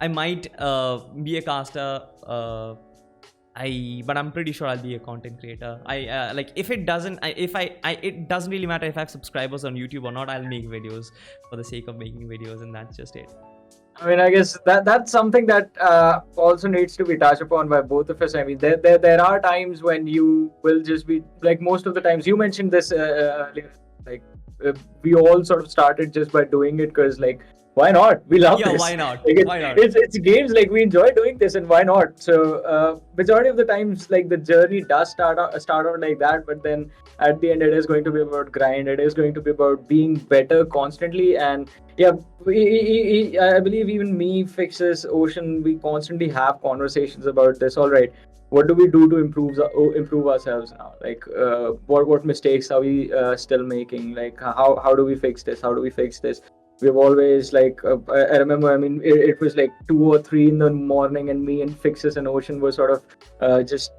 might be a caster, but I'm pretty sure I'll be a content creator. Like, if it doesn't, it doesn't really matter if I have subscribers on YouTube or not. I'll make videos for the sake of making videos, and that's just it. I mean, I guess that's something that also needs to be touched upon by both of us. I mean, there are times when you will just be like, most of the times you mentioned this earlier, like we all sort of started just by doing it because, like, why not? We love this. Yeah, why not? Like, why not? It's games, like, we enjoy doing this, and why not? So majority of the times, like, the journey does start out like that, but then at the end it is going to be about grind. It is going to be about being better constantly. And yeah, I believe even me, Fixes, Ocean, we constantly have conversations about this. All right, what do we do to improve ourselves now? Like, what mistakes are we still making? Like, how do we fix this? How do we fix this? We've always, like, I remember, I mean, it was like 2 or 3 in the morning, and me and Fixes and Ocean were sort of just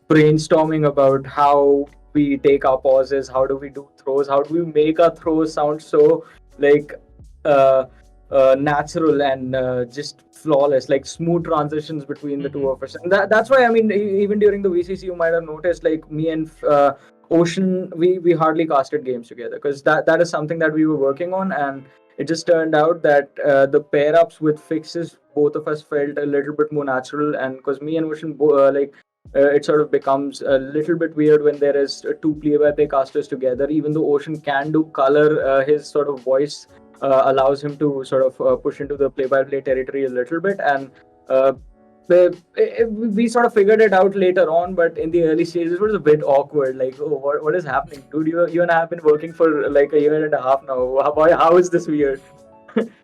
brainstorming about how we take our pauses, how do we do throws, how do we make our throws sound so, like, natural and just flawless, like smooth transitions between the two of us. And that's why, I mean, even during the VCC, you might have noticed, like me and Ocean, we hardly casted games together, because that is something that we were working on, and it just turned out that the pair ups with fixes, both of us felt a little bit more natural. And because me and Ocean, it sort of becomes a little bit weird when there is two play-by-play casters together. Even though Ocean can do color, his sort of voice allows him to sort of push into the play-by-play territory a little bit. And we sort of figured it out later on, but in the early stages it was a bit awkward. Like, oh, what is happening, dude? You and I have been working for like a year and a half now. How is this weird?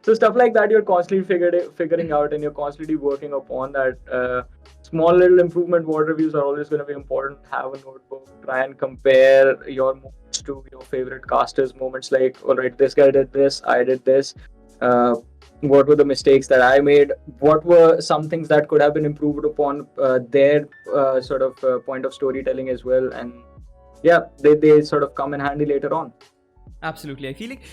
So stuff like that, you're constantly figuring out, and you're constantly working upon that. Small little improvement word reviews are always going to be important. Have a notebook, try and compare your moments to your favorite casters' moments. Like, all right, this guy did this, I did this. What were the mistakes that I made? What were some things that could have been improved upon their sort of point of storytelling as well? And yeah, they sort of come in handy later on. Absolutely. I feel like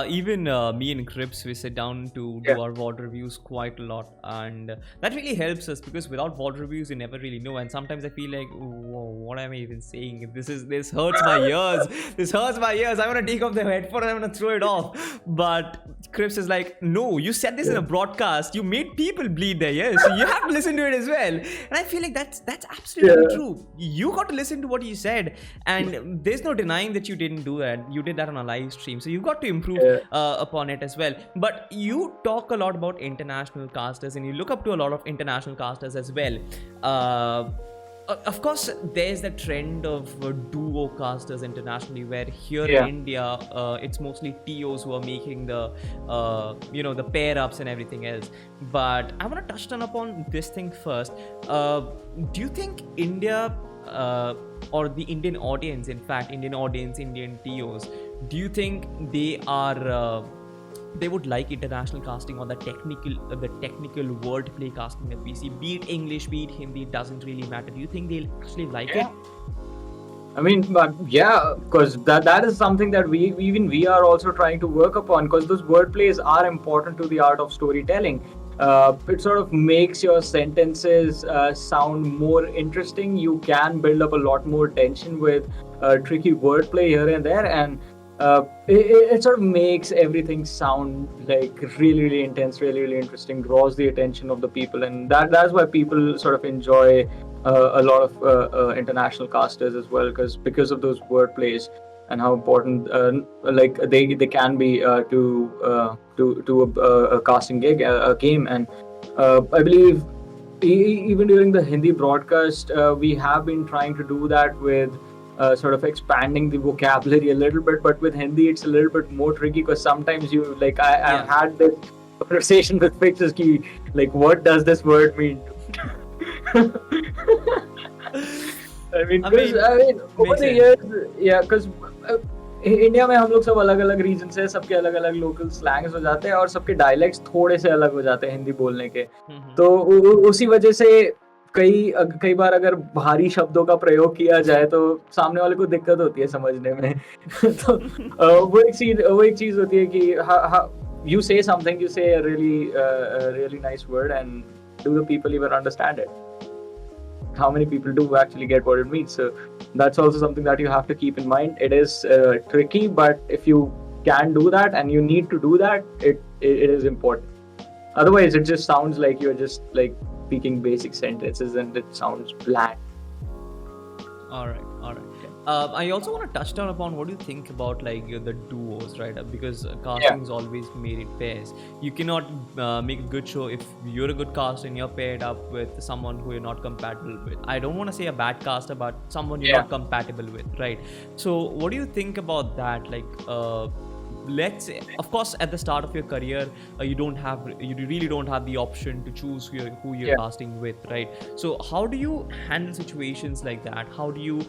even me and Crips, we sit down to do our VOD reviews quite a lot, and that really helps us, because without VOD reviews you never really know. And sometimes I feel like, whoa, what am I even saying? This hurts my ears. This hurts my ears. I want to take off the headphone and I want to throw it off. But Crips is like, no, you said this in a broadcast. You made people bleed their ears, so you have to listen to it as well. And I feel like that's absolutely true. You got to listen to what you said, and there's no denying that you didn't do that. You did that on a live stream, so you've got to improve upon it as well. But you talk a lot about international casters, and you look up to a lot of international casters as well. Of course, there's the trend of duo casters internationally, where here in India, it's mostly TOs who are making the the pair ups and everything else. But I want to touch upon this thing first. Do you think India or the Indian audience, in fact, Indian TOs, do you think they are they would like international casting, or the technical wordplay casting that we see, be it English, be it Hindi, doesn't really matter? Do you think they'll actually like it? I mean, because that is something that we are also trying to work upon, because those wordplays are important to the art of storytelling. It sort of makes your sentences sound more interesting. You can build up a lot more tension with tricky wordplay here and there, and it sort of makes everything sound like really, really intense, really, really interesting, draws the attention of the people, and that's why people sort of enjoy a lot of international casters as well, because of those wordplays and how important like they can be to a casting gig, a game. And I believe even during the Hindi broadcast, we have been trying to do that with sort of expanding the vocabulary a little bit. But with Hindi, it's a little bit more tricky, because sometimes you like I've had this conversation with fixers ki, like, what does this word mean? I mean, over the years, because India में हम लोग सब अलग अलग reason से, सबके अलग अलग लोकल स्लैंग्स हो जाते हैं, और सबके डायलेक्ट्स थोड़े से अलग हो जाते हैं हिंदी बोलने के. तो उसी वजह से कई बार अगर भारी शब्दों का प्रयोग किया जाए तो सामने वाले को दिक्कत होती है समझने में. तो वो एक चीज होती है कि you say something, you say a really nice word, and do the people even understand it? How many people do actually get what it means? So that's also something that you have to keep in mind. It is tricky, but if you can do that and you need to do that, it is important. Otherwise, it just sounds like you're just like speaking basic sentences, and it sounds bland. All right. I also want to touch down upon what do you think about like the duos, right? Because casting's always made it pairs. You cannot make a good show if you're a good caster and you're paired up with someone who you're not compatible with. I don't want to say a bad caster, but someone you're not compatible with, right? So what do you think about that? Like, let's say, of course, at the start of your career, you really don't have the option to choose who you're casting with, right? So how do you handle situations like that? How do you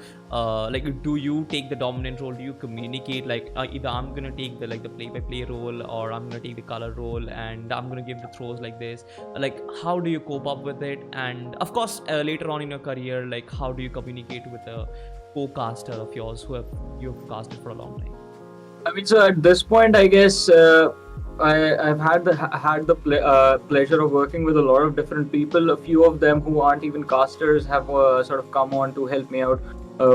do you take the dominant role? Do you communicate like either I'm gonna take the play-by-play role, or I'm gonna take the color role, and I'm gonna give the throws like this? Like, how do you cope up with it? And of course, later on in your career, like, how do you communicate with a co-caster of yours who you've casted for a long time? I mean, so at this point, I guess I've had the pleasure of working with a lot of different people. A few of them who aren't even casters have sort of come on to help me out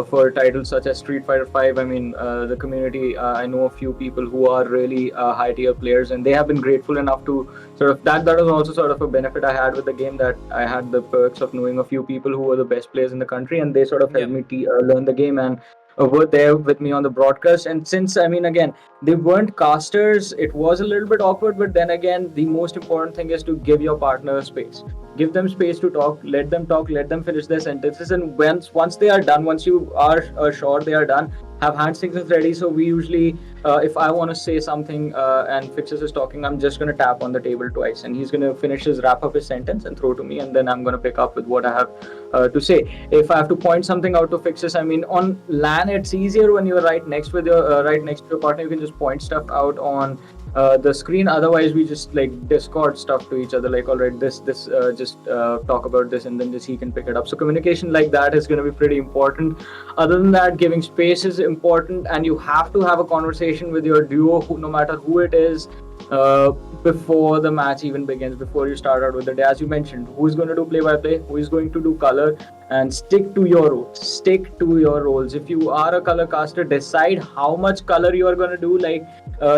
for titles such as Street Fighter 5. I mean, the community. I know a few people who are really high tier players, and they have been grateful enough to sort of that. That was also sort of a benefit I had with the game, that I had the perks of knowing a few people who were the best players in the country, and they sort of helped Yeah. me learn the game and were there with me on the broadcast. And since, I mean, again, they weren't casters, it was a little bit awkward, but then again, the most important thing is to give your partner space. Give them space to talk, let them finish their sentences, and once they are done, once you are sure they are done, have hand signals ready. So we usually, if I want to say something and Fixes is talking, I'm just going to tap on the table twice, and he's going to wrap up his sentence and throw to me, and then I'm going to pick up with what I have to say. If I have to point something out to Fixes, I mean, on LAN it's easier when you're right next to your partner. You can just point stuff out on the screen. Otherwise, we just like Discord stuff to each other, like, all right, this just talk about this, and then just he can pick it up. So communication like that is going to be pretty important. Other than that, giving space is important, and you have to have a conversation with your duo, no matter who it is, before the match even begins, before you start out with the day. As you mentioned, who's going to do play-by-play, who is going to do color, and stick to your roles. If you are a color caster, decide how much color you are going to do. Like,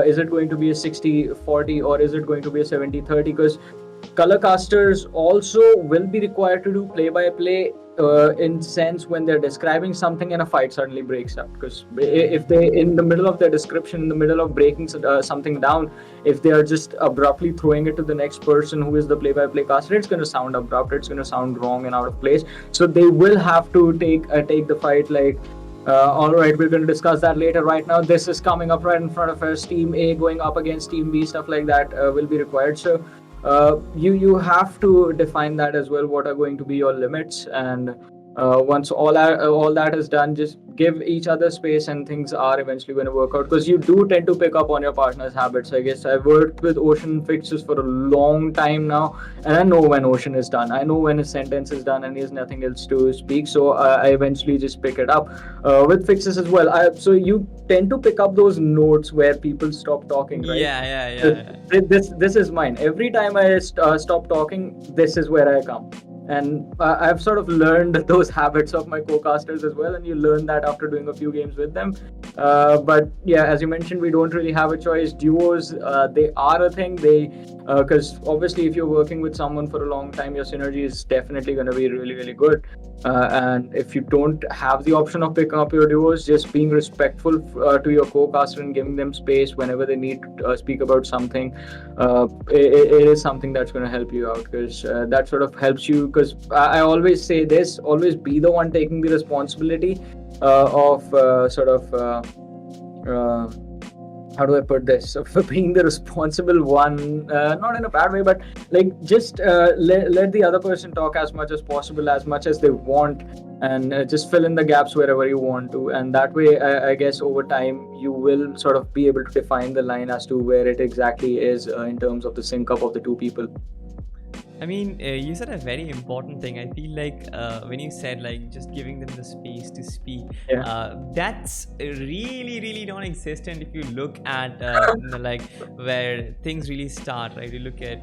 is it going to be a 60-40 or is it going to be a 70-30? Because color casters also will be required to do play-by-play in sense when they're describing something and a fight suddenly breaks up. Because if they, in the middle of their description, in the middle of breaking something down, if they are just abruptly throwing it to the next person who is the play-by-play caster, it's going to sound abrupt, it's going to sound wrong and out of place. So they will have to take the fight like, all right, we're going to discuss that later. Right now, this is coming up right in front of us. Team A going up against Team B, stuff like that will be required. So you have to define that as well. What are going to be your limits? And once all that is done, just give each other space, and things are eventually going to work out. Because you do tend to pick up on your partner's habits. I guess I've worked with Ocean Fixes for a long time now, and I know when Ocean is done. I know when his sentence is done and he has nothing else to speak. So I eventually just pick it up with Fixes as well. So you tend to pick up those notes where people stop talking, right? Yeah. This is mine. Every time I stop talking, this is where I come. And I've sort of learned those habits of my co-casters as well, and you learn that after doing a few games with them. But yeah, as you mentioned, we don't really have a choice. Duos, they are a thing. Because obviously, if you're working with someone for a long time, your synergy is definitely going to be really, really good. And if you don't have the option of picking up your duos, just being respectful to your co-caster and giving them space whenever they need to speak about something, it is something that's going to help you out, because that sort of helps you. Because I always say this, always be the one taking the responsibility of how do I put this? For being the responsible one, not in a bad way, but like just let the other person talk as much as possible, as much as they want, and just fill in the gaps wherever you want to. And that way, I guess over time, you will sort of be able to define the line as to where it exactly is in terms of the sync up of the two people. I mean, you said a very important thing. I feel like when you said like just giving them the space to speak, that's really non-existent if you look at like where things really start, right? You look at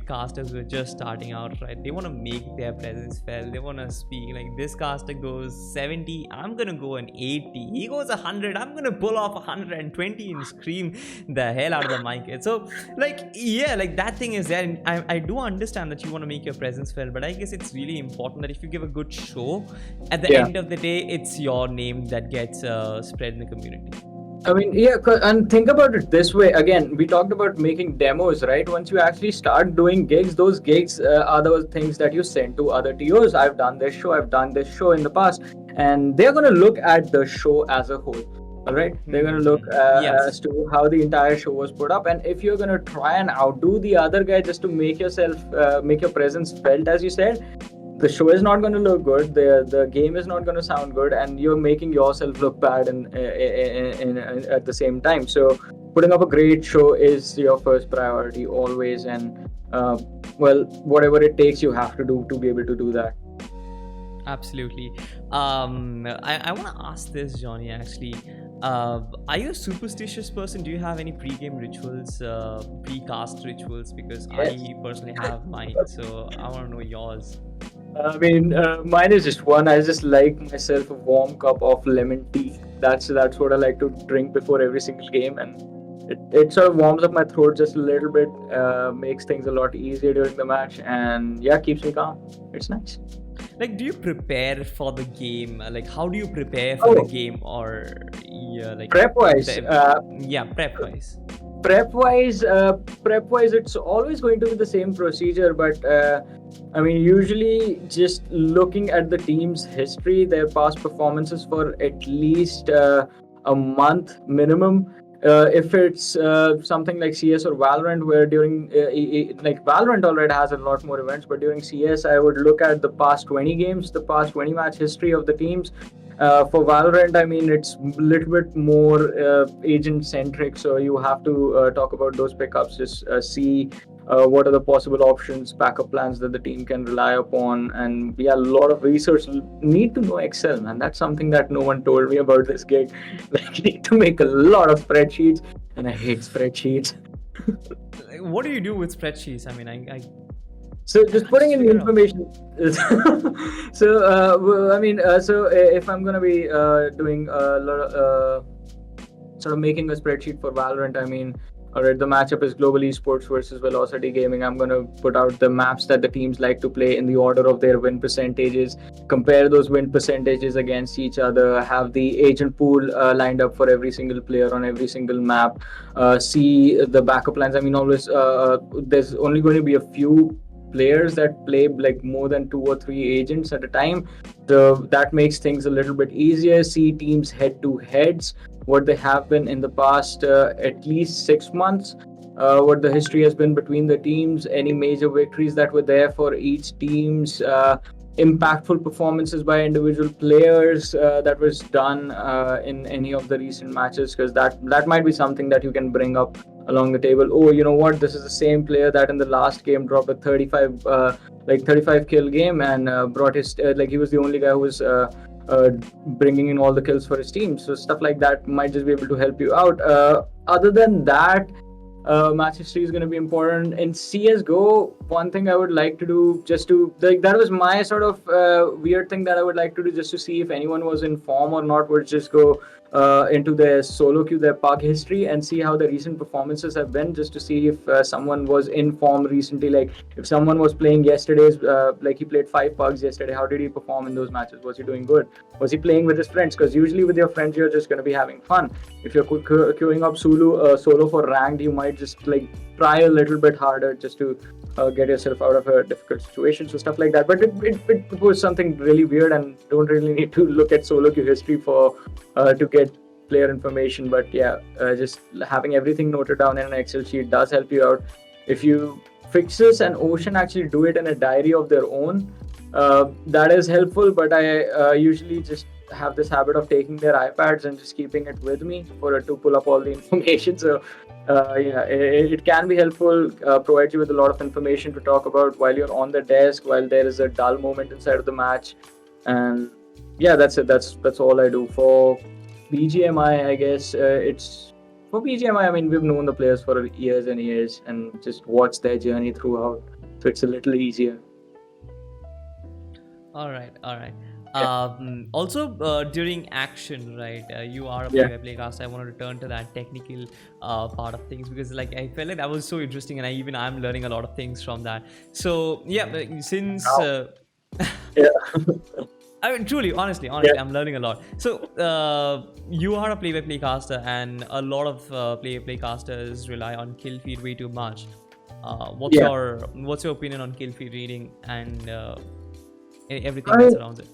casters who are just starting out, right? They want to make their presence felt. They want to speak. Like, this caster goes 70, I'm gonna go an 80. He goes 100, I'm gonna pull off 120 and scream the hell out of the mic. So like, yeah, like that thing is there. And I do understand that you want to make your presence felt, but I guess it's really important that if you give a good show, at the end of the day, it's your name that gets spread in the community. I mean, yeah, and think about it this way. Again, we talked about making demos, right? Once you actually start doing gigs, those gigs are those things that you send to other TOs. I've done this show in the past, and they're going to look at the show as a whole. All right, they're going to look as to how the entire show was put up, and if you're going to try and outdo the other guy just to make your presence felt, as you said, the show is not going to look good, the game is not going to sound good, and you're making yourself look bad in at the same time. So putting up a great show is your first priority always, and whatever it takes, you have to do to be able to do that. Absolutely. I want to ask this, Jonny, actually. Are you a superstitious person? Do you have any pre-game rituals, pre-cast rituals? Because Yes. I personally have mine, so I want to know yours. I mean, mine is just one. I just like myself a warm cup of lemon tea. That's what I like to drink before every single game, and it sort of warms up my throat just a little bit, makes things a lot easier during the match, and yeah, keeps me calm. It's nice. Like, do you prepare for the game? Like, how do you prepare for the Oh. game, or yeah, like Prep wise, yeah, prep wise. prep wise, it's always going to be the same procedure, but I mean, usually just looking at the team's history, their past performances for at least a month minimum. If it's something like CS or Valorant, where during like Valorant already has a lot more events, but during CS, I would look at the past 20 games, the past 20 match history of the teams. For Valorant, I mean, it's a little bit more agent centric, so you have to talk about those pickups, just see what are the possible options, backup plans that the team can rely upon, and yeah, a lot of research. Need to know Excel, man. That's something that no one told me about this gig. Like, you need to make a lot of spreadsheets, and I hate spreadsheets. Like, what do you do with spreadsheets? I mean, I So just putting in the figure out. information. So I mean, so if I'm gonna be doing a lot of sort of making a spreadsheet for Valorant, I mean, all right, the matchup is Global Esports versus Velocity Gaming. I'm gonna put out the maps that the teams like to play in the order of their win percentages. Compare those win percentages against each other. Have the agent pool lined up for every single player on every single map. See the backup lines. I mean, always there's only going to be a few players that play like more than 2 or 3 agents at a time, so that makes things a little bit easier. See teams head to heads, what they have been in the past at least 6 months, what the history has been between the teams, any major victories that were there for each team's impactful performances by individual players that was done in any of the recent matches, because that might be something that you can bring up along the table. Oh, you know what, this is the same player that in the last game dropped a 35 kill game, and brought his like he was the only guy who was bringing in all the kills for his team. So stuff like that might just be able to help you out. Other than that, match history is going to be important in CS:GO. One thing I would like to do, just to like, that was my sort of weird thing that I would like to do, just to see if anyone was in form or not, would just go into their solo queue, their pug history, and see how the recent performances have been, just to see if someone was in form recently. Like, if someone was playing yesterday's, like he played 5 pugs yesterday, how did he perform in those matches? Was he doing good? Was he playing with his friends? Because usually with your friends, you're just going to be having fun. If you're queuing up solo for ranked, you might just like try a little bit harder just to get yourself out of a difficult situation. So stuff like that. But it was something really weird, and don't really need to look at solo queue history for to get player information. But yeah, just having everything noted down in an Excel sheet does help you out. If you Fixes and Ocean actually do it in a diary of their own, that is helpful. But I usually just have this habit of taking their iPads and just keeping it with me to pull up all the information. So yeah, it can be helpful, provides you with a lot of information to talk about while you're on the desk, while there is a dull moment inside of the match. And yeah, that's it. That's all I do. For BGMI, I guess it's for BGMI. I mean, we've known the players for years and years, and just watched their journey throughout, so it's a little easier. All right, all right. Yeah. Also, during action, right? You are a Yeah. play-by-play cast. I want to return to that technical part of things, because, like, I felt like that was so interesting, and I'm learning a lot of things from that. So yeah, since Yeah. I mean, truly, honestly, Yeah. I'm learning a lot. So, you are a play-by-play caster, and a lot of play-by-play casters rely on kill feed way too much. What's Yeah. your opinion on kill feed reading and everything I that mean, surrounds it?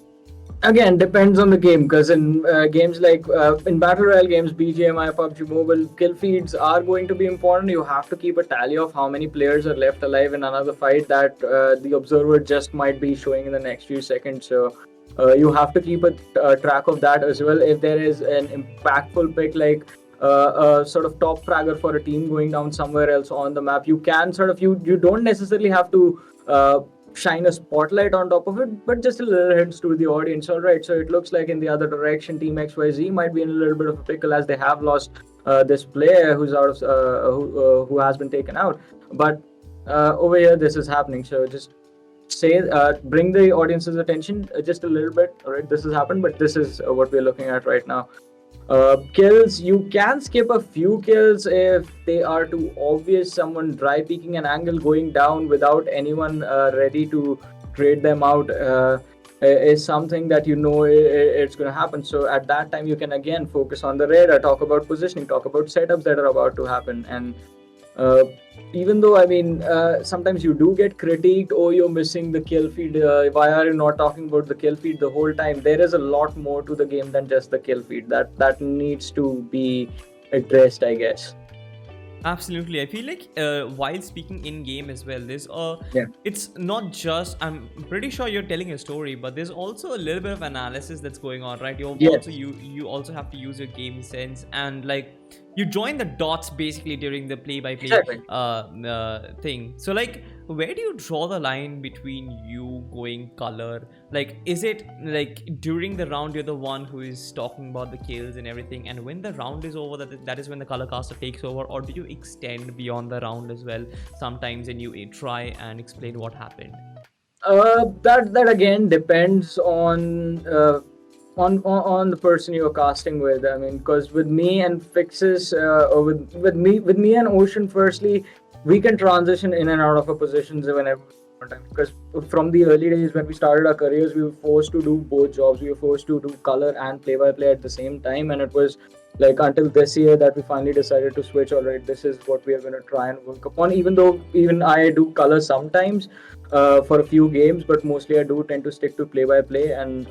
again, depends on the game, because in games like in battle royale games, BGMI, PUBG Mobile, kill feeds are going to be important. You have to keep a tally of how many players are left alive in another fight that the observer just might be showing in the next few seconds. So you have to keep a track of that as well. If there is an impactful pick, like a sort of top fragger for a team going down somewhere else on the map, you can sort of you don't necessarily have to shine a spotlight on top of it, but just a little hints to the audience. All right, so it looks like in the other direction, Team XYZ might be in a little bit of a pickle as they have lost this player who's out of who has been taken out. But over here, this is happening. So just say bring the audience's attention just a little bit. All right, this has happened, but this is what we're looking at right now. Kills, you can skip a few kills if they are too obvious. Someone dry peeking an angle going down without anyone ready to trade them out is something that it's going to happen. So at that time, you can again focus on the radar, talk about positioning, talk about setups that are about to happen. And even though sometimes you do get critiqued, oh, you're missing the kill feed, why are you not talking about the kill feed the whole time? There is a lot more to the game than just the kill feed that needs to be addressed, I guess. Absolutely. I feel like while speaking in game as well, there's Yeah. it's not just, I'm pretty sure you're telling a story, but there's also a little bit of analysis that's going on, right? Yes. You also have to use your game sense, and like you join the dots basically during the play-by-play Exactly. thing. So like, where do you draw the line between you going color? Like, is it like during the round you're the one who is talking about the kills and everything, and when the round is over, that is when the color caster takes over? Or do you extend beyond the round as well sometimes, and you try and explain what happened? That again depends on the person you're casting with. I mean, because with me and Fixes, or with me and Ocean, firstly, we can transition in and out of our positions whenever we want. Because from the early days when we started our careers, we were forced to do both jobs. We were forced to do color and play-by-play at the same time, and it was like until this year that we finally decided to switch. All right, this is what we are going to try and work upon. Even though even I do color sometimes for a few games, but mostly I do tend to stick to play-by-play. And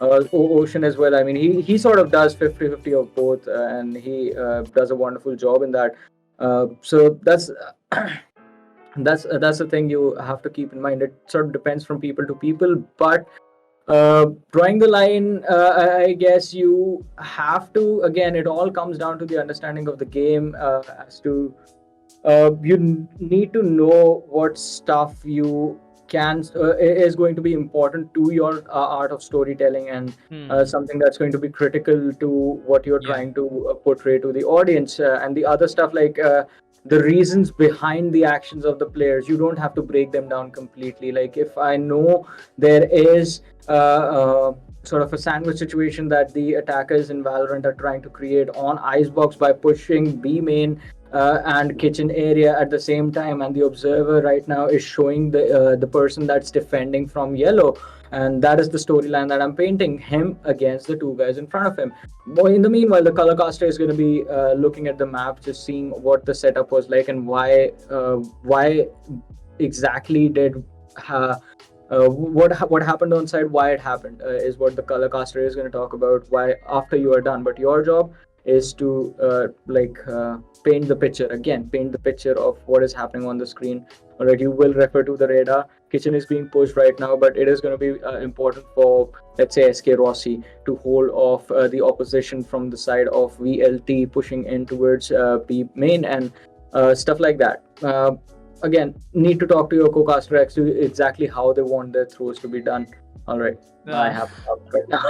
Ocean as well. I mean, he sort of does 50-50 of both, and he does a wonderful job in that. So that's the thing you have to keep in mind. It sort of depends from people to people, but drawing the line, I guess you have to. Again, it all comes down to the understanding of the game. As to you need to know what stuff you can is going to be important to your art of storytelling, and something that's going to be critical to what you're trying to portray to the audience, and the other stuff like the reasons behind the actions of the players. You don't have to break them down completely. Like if I know there is sort of a sandwich situation that the attackers in Valorant are trying to create on Icebox by pushing B main and kitchen area at the same time, and the observer right now is showing the person that's defending from yellow, and that is the storyline that I'm painting, him against the two guys in front of him. But in the meanwhile, the color caster is going to be looking at the map, just seeing what the setup was like and why exactly did what happened on side, why it happened, is what the color caster is going to talk about why after you are done. But your job is to paint the picture of what is happening on the screen. All right, you will refer to the radar. Kitchen is being pushed right now, but it is going to be important for, let's say, SK Rossi to hold off the opposition from the side of VLT pushing in towards B main and stuff like that. Again, need to talk to your co-caster as to exactly how they want their throws to be done. All right, I have to talk right now.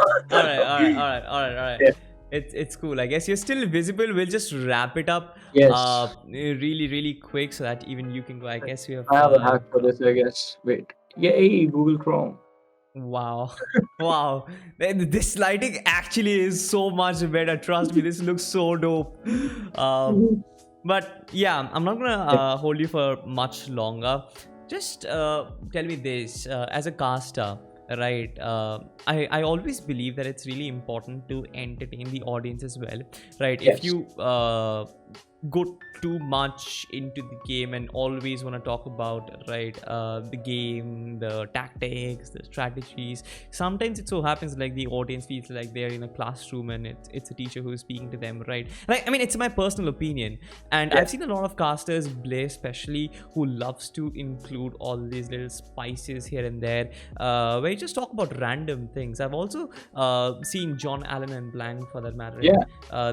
all right. Yeah. It's cool. I guess you're still visible. We'll just wrap it up. Yes. Really quick so that even you can go. I guess we have. I have a hack for this, I guess. Wait. Yay, Google Chrome. Wow. Wow. This lighting actually is so much better. Trust me, this looks so dope. But yeah, I'm not gonna hold you for much longer. Just tell me this, as a caster, right? I always believe that it's really important to entertain the audience as well, right? Yes. If you go too much into the game and always want to talk about, right, the game, the tactics, the strategies, sometimes it so happens like the audience feels like they're in a classroom and it's a teacher who is speaking to them, right? Like, I mean, it's my personal opinion, and I've seen a lot of casters, Blay especially, who loves to include all these little spices here and there, where you just talk about random things. I've also seen John Allen and Blank, for that matter, in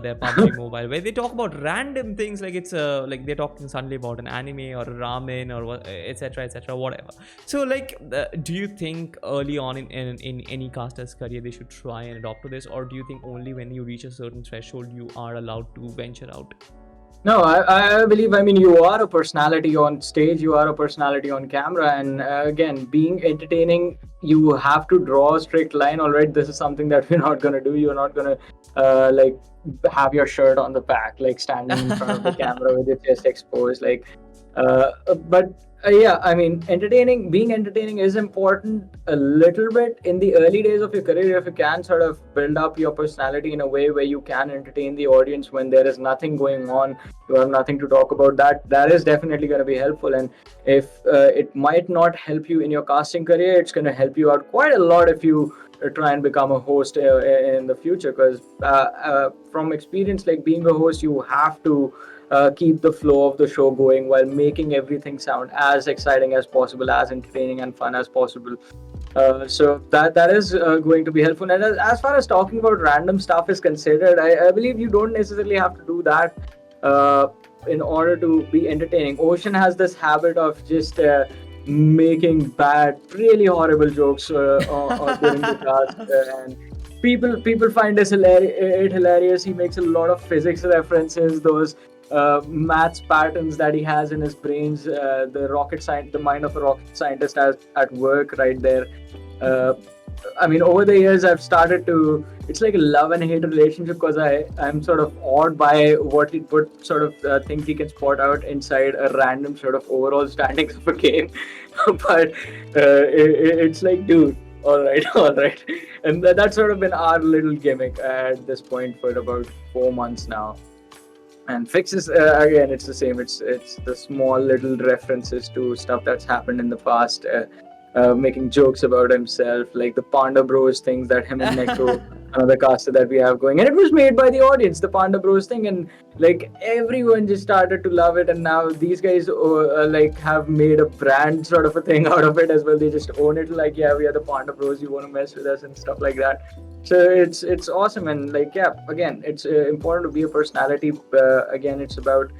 their PUBG Mobile, where they talk about random certain things like it's like they're talking suddenly about an anime or a ramen or what, etc., whatever. So like, do you think early on in any caster's career they should try and adopt to this, or do you think only when you reach a certain threshold you are allowed to venture out? No, I believe, I mean, you are a personality on stage, you are a personality on camera, and again, being entertaining, you have to draw a strict line. All right, this is something that we're not gonna do. You're not gonna like have your shirt on the back, like standing in front of the camera with your chest exposed, like. But yeah, I mean, being entertaining is important a little bit in the early days of your career. If you can sort of build up your personality in a way where you can entertain the audience when there is nothing going on, you have nothing to talk about, that is definitely going to be helpful. And if it might not help you in your casting career, it's going to help you out quite a lot if you try and become a host in the future, because from experience, like being a host, you have to keep the flow of the show going while making everything sound as exciting as possible, as entertaining and fun as possible. So that is going to be helpful. And as far as talking about random stuff is considered, I believe you don't necessarily have to do that in order to be entertaining. Ocean has this habit of just making bad, really horrible jokes during the cast, and people find this hilarious. He makes a lot of physics references, those maths patterns that he has in his brains, the mind of a rocket scientist at work right there. I mean, over the years, I've started to. It's like a love and hate relationship, because I'm sort of awed by what sort of things he can spot out inside a random sort of overall standings of a game. But it's like, dude, all right, and that's sort of been our little gimmick at this point for about 4 months now. And fixes, again, it's the same. It's the small little references to stuff that's happened in the past, making jokes about himself, like the Panda Bros things that him and Neko, another caster that we have going, and it was made by the audience, the Panda Bros thing, and like everyone just started to love it. And now these guys like have made a brand sort of a thing out of it as well. They just own it, like, yeah, we are the Panda Bros, you want to mess with us and stuff like that. So it's awesome. And like, yeah, again, it's important to be a personality. Again, it's about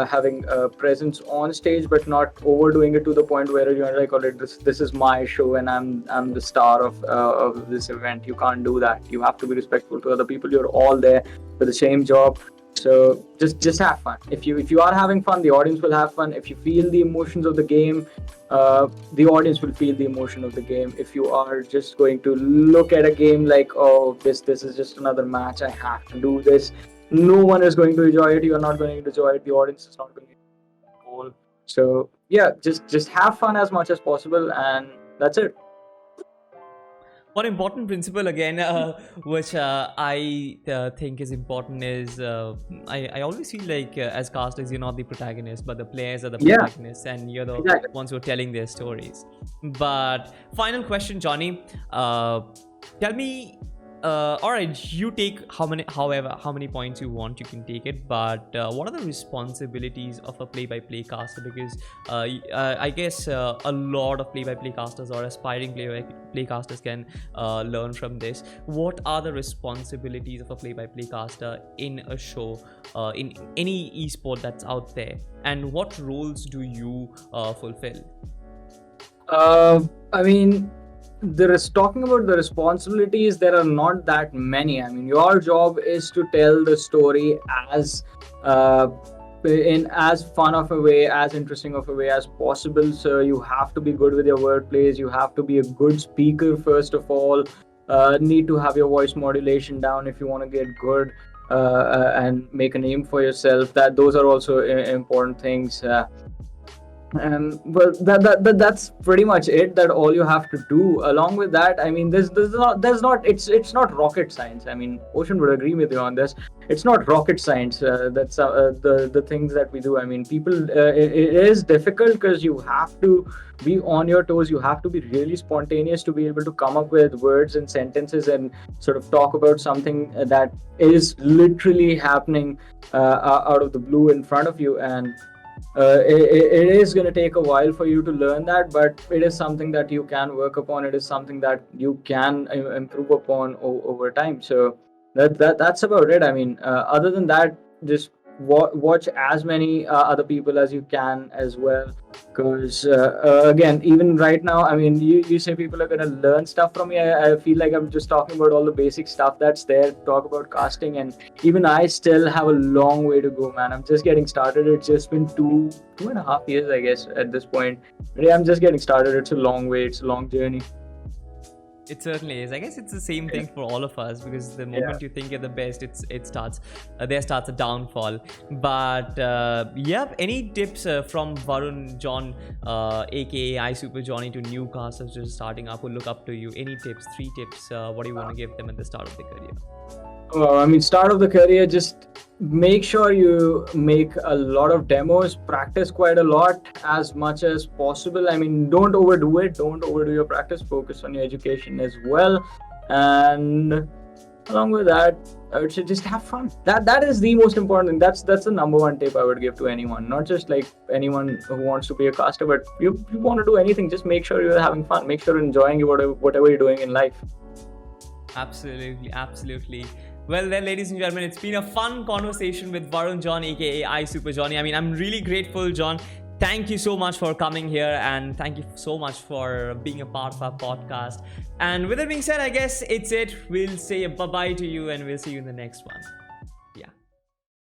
having a presence on stage, but not overdoing it to the point where you're like, all right, this is my show and I'm the star of this event. You can't do that. You have to be respectful to other people. You're all there for the same job. So just have fun. If you are having fun, the audience will have fun. If you feel the emotions of the game, the audience will feel the emotion of the game. If you are just going to look at a game like, oh, this is just another match, I have to do this, no one is going to enjoy it. You are not going to enjoy it. The audience is not going to enjoy it. So yeah, just have fun as much as possible, and that's it. One important principle again, which I think is important, is I always feel like as casters, you're not the protagonist, but the players are the protagonists, and you're the ones who are telling their stories. But final question, Jonny, tell me. All right, you take how many points you want, you can take it, but what are the responsibilities of a play-by-play caster? Because I guess a lot of play-by-play casters or aspiring play-by-play casters can learn from this. What are the responsibilities of a play-by-play caster in a show, in any esport that's out there, and what roles do you fulfill? I mean, talking about the responsibilities, there are not that many. I mean, your job is to tell the story as in as fun of a way, as interesting of a way as possible. So you have to be good with your wordplays. You have to be a good speaker first of all. Need to have your voice modulation down if you want to get good and make a name for yourself. Those are also important things. Well, that's pretty much it. That all you have to do. Along with that, I mean, it's not rocket science. I mean, Ocean would agree with you on this. It's not rocket science. That's the things that we do. I mean, it is difficult because you have to be on your toes. You have to be really spontaneous to be able to come up with words and sentences and sort of talk about something that is literally happening out of the blue in front of you. And it is going to take a while for you to learn that, but it is something that you can work upon. It is something that you can improve upon over time. So that's about it. I mean, other than that, just watch as many other people as you can as well, because again, even right now, I mean, you say people are going to learn stuff from me. I feel like I'm just talking about all the basic stuff that's there to talk about casting, and even I still have a long way to go, man. I'm just getting started. It's just been 2.5 years, I guess, at this point. But yeah, I'm just getting started. It's a long way. It's a long journey. It certainly is. I guess it's the same thing for all of us, because the moment you think you're the best, there starts a downfall. But yeah, any tips from Varun, John, aka iSuperJonny, to new casters just starting up who look up to you? Any tips? 3 tips. What do you want to give them at the start of their career? Well, I mean, start of the career, just make sure you make a lot of demos, practice quite a lot as much as possible. I mean, don't overdo it, don't overdo your practice, focus on your education as well. And along with that, I would say just have fun. That is the most important thing. That's the number one tip I would give to anyone, not just like anyone who wants to be a caster, but you want to do anything, just make sure you're having fun, make sure you're enjoying whatever you're doing in life. Absolutely. Well then, ladies and gentlemen, it's been a fun conversation with Varun John, aka iSuperJonny. I mean, I'm really grateful, John. Thank you so much for coming here, and thank you so much for being a part of our podcast. And with that being said, I guess it's it. We'll say bye-bye to you, and we'll see you in the next one.